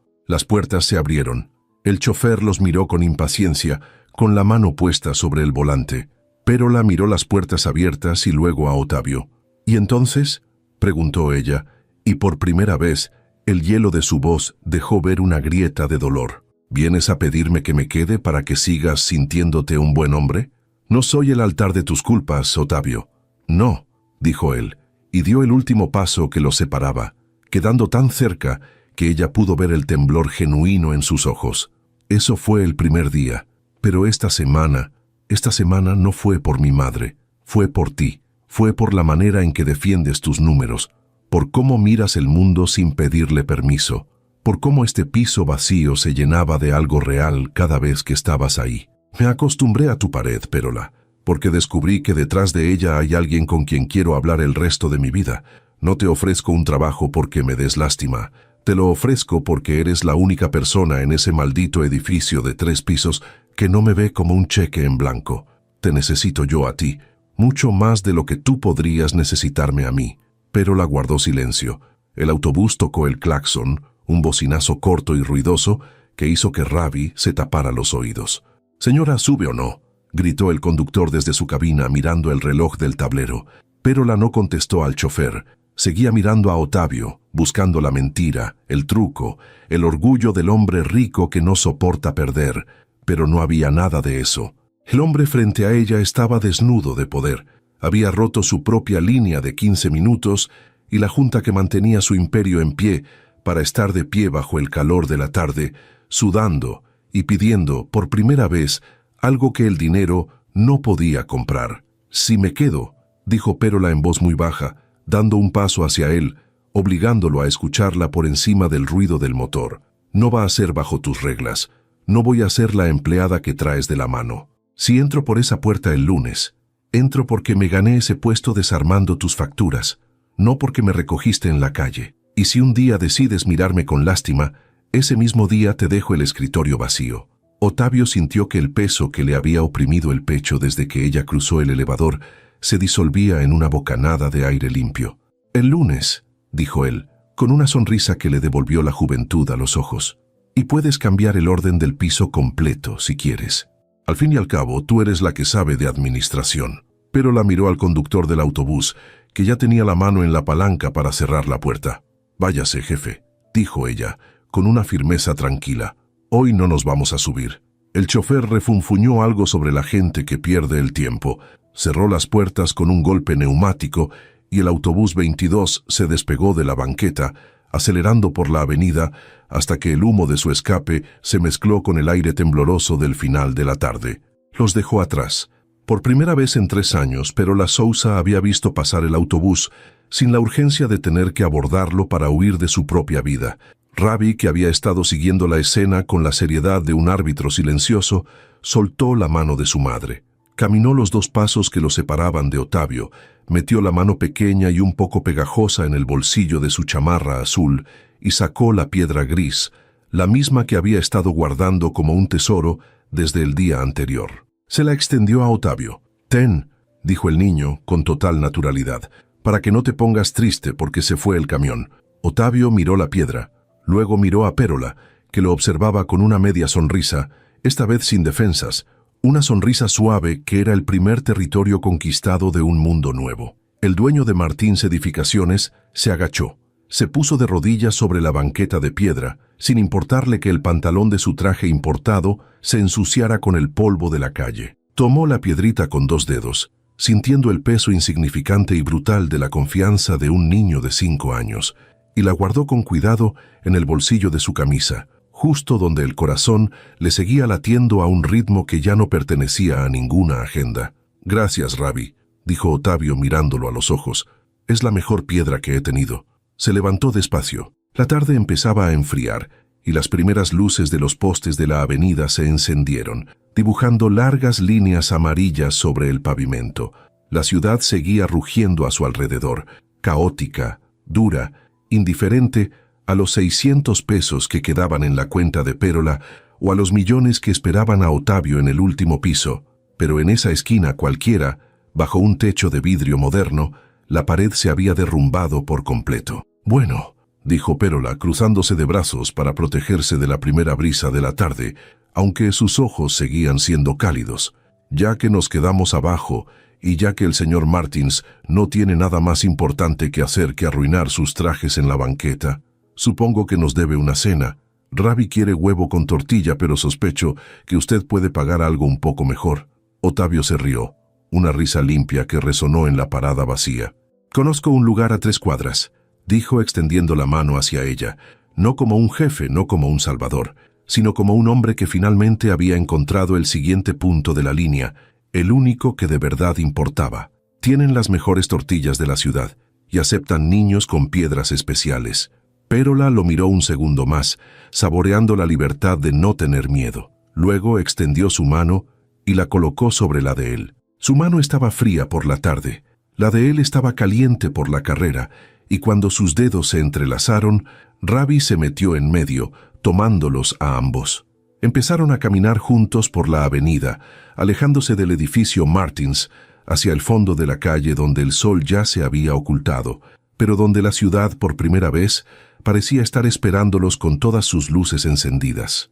S1: Las puertas se abrieron. El chofer los miró con impaciencia, con la mano puesta sobre el volante. Pérola miró las puertas abiertas y luego a Ottavio. «¿Y entonces?», preguntó ella, y por primera vez el hielo de su voz dejó ver una grieta de dolor. «¿Vienes a pedirme que me quede para que sigas sintiéndote un buen hombre? No soy el altar de tus culpas, Ottavio». «No», dijo él, y dio el último paso que los separaba, quedando tan cerca que ella pudo ver el temblor genuino en sus ojos. «Eso fue el primer día, pero esta semana no fue por mi madre, fue por ti, fue por la manera en que defiendes tus números, por cómo miras el mundo sin pedirle permiso, por cómo este piso vacío se llenaba de algo real cada vez que estabas ahí. Me acostumbré a tu pared, Pérola, porque descubrí que detrás de ella hay alguien con quien quiero hablar el resto de mi vida. No te ofrezco un trabajo porque me des lástima, te lo ofrezco porque eres la única persona en ese maldito edificio de 3 pisos que no me ve como un cheque en blanco. Te necesito yo a ti, mucho más de lo que tú podrías necesitarme a mí». Pérola guardó silencio. El autobús tocó el claxon, un bocinazo corto y ruidoso que hizo que Ravi se tapara los oídos. «Señora, ¿sube o no?», gritó el conductor desde su cabina mirando el reloj del tablero. Pérola no contestó al chofer. Seguía mirando a Ottavio, buscando la mentira, el truco, el orgullo del hombre rico que no soporta perder, pero no había nada de eso. El hombre frente a ella estaba desnudo de poder. Había roto su propia línea de 15 minutos y la junta que mantenía su imperio en pie para estar de pie bajo el calor de la tarde, sudando y pidiendo por primera vez algo que el dinero no podía comprar. «Si me quedo», dijo Pérola en voz muy baja, dando un paso hacia él, obligándolo a escucharla por encima del ruido del motor. «No va a ser bajo tus reglas. No voy a ser la empleada que traes de la mano. Si entro por esa puerta el lunes, entro porque me gané ese puesto desarmando tus facturas, no porque me recogiste en la calle. Y si un día decides mirarme con lástima, ese mismo día te dejo el escritorio vacío». Ottavio sintió que el peso que le había oprimido el pecho desde que ella cruzó el elevador se disolvía en una bocanada de aire limpio. «El lunes», dijo él, con una sonrisa que le devolvió la juventud a los ojos. «Y puedes cambiar el orden del piso completo si quieres. Al fin y al cabo, tú eres la que sabe de administración». Pero la miró al conductor del autobús, que ya tenía la mano en la palanca para cerrar la puerta. «Váyase, jefe», dijo ella, con una firmeza tranquila. «Hoy no nos vamos a subir». El chofer refunfuñó algo sobre la gente que pierde el tiempo, cerró las puertas con un golpe neumático y el autobús 22 se despegó de la banqueta, acelerando por la avenida hasta que el humo de su escape se mezcló con el aire tembloroso del final de la tarde. Los dejó atrás. Por primera vez en 3 años, Pérola Sousa había visto pasar el autobús sin la urgencia de tener que abordarlo para huir de su propia vida. Rabi, que había estado siguiendo la escena con la seriedad de un árbitro silencioso, soltó la mano de su madre. Caminó los 2 pasos que lo separaban de Ottavio, metió la mano pequeña y un poco pegajosa en el bolsillo de su chamarra azul y sacó la piedra gris, la misma que había estado guardando como un tesoro desde el día anterior. Se la extendió a Ottavio. «Ten», dijo el niño con total naturalidad, «para que no te pongas triste porque se fue el camión». Ottavio miró la piedra. Luego miró a Pérola, que lo observaba con una media sonrisa, esta vez sin defensas, una sonrisa suave que era el primer territorio conquistado de un mundo nuevo. El dueño de Martins Edificaciones se agachó, se puso de rodillas sobre la banqueta de piedra, sin importarle que el pantalón de su traje importado se ensuciara con el polvo de la calle. Tomó la piedrita con 2 dedos, sintiendo el peso insignificante y brutal de la confianza de un niño de 5 años, y la guardó con cuidado en el bolsillo de su camisa, justo donde el corazón le seguía latiendo a un ritmo que ya no pertenecía a ninguna agenda. «Gracias, Rabi», dijo Ottavio mirándolo a los ojos. «Es la mejor piedra que he tenido». Se levantó despacio. La tarde empezaba a enfriar, y las primeras luces de los postes de la avenida se encendieron, dibujando largas líneas amarillas sobre el pavimento. La ciudad seguía rugiendo a su alrededor, caótica, dura, indiferente a los 600 pesos que quedaban en la cuenta de Pérola o a los millones que esperaban a Ottavio en el último piso. Pero en esa esquina cualquiera, bajo un techo de vidrio moderno, la pared se había derrumbado por completo. «Bueno», dijo Pérola, cruzándose de brazos para protegerse de la primera brisa de la tarde, aunque sus ojos seguían siendo cálidos, «ya que nos quedamos abajo y ya que el señor Martins no tiene nada más importante que hacer que arruinar sus trajes en la banqueta, supongo que nos debe una cena. Rabi quiere huevo con tortilla, pero sospecho que usted puede pagar algo un poco mejor». Ottavio se rió, una risa limpia que resonó en la parada vacía. «Conozco un lugar a 3 cuadras», dijo extendiendo la mano hacia ella, no como un jefe, no como un salvador, sino como un hombre que finalmente había encontrado el siguiente punto de la línea, el único que de verdad importaba. «Tienen las mejores tortillas de la ciudad y aceptan niños con piedras especiales». Pérola lo miró un segundo más, saboreando la libertad de no tener miedo. Luego extendió su mano y la colocó sobre la de él. Su mano estaba fría por la tarde, la de él estaba caliente por la carrera, y cuando sus dedos se entrelazaron, Rabi se metió en medio, tomándolos a ambos. Empezaron a caminar juntos por la avenida, alejándose del edificio Martins, hacia el fondo de la calle donde el sol ya se había ocultado, pero donde la ciudad por primera vez parecía estar esperándolos con todas sus luces encendidas.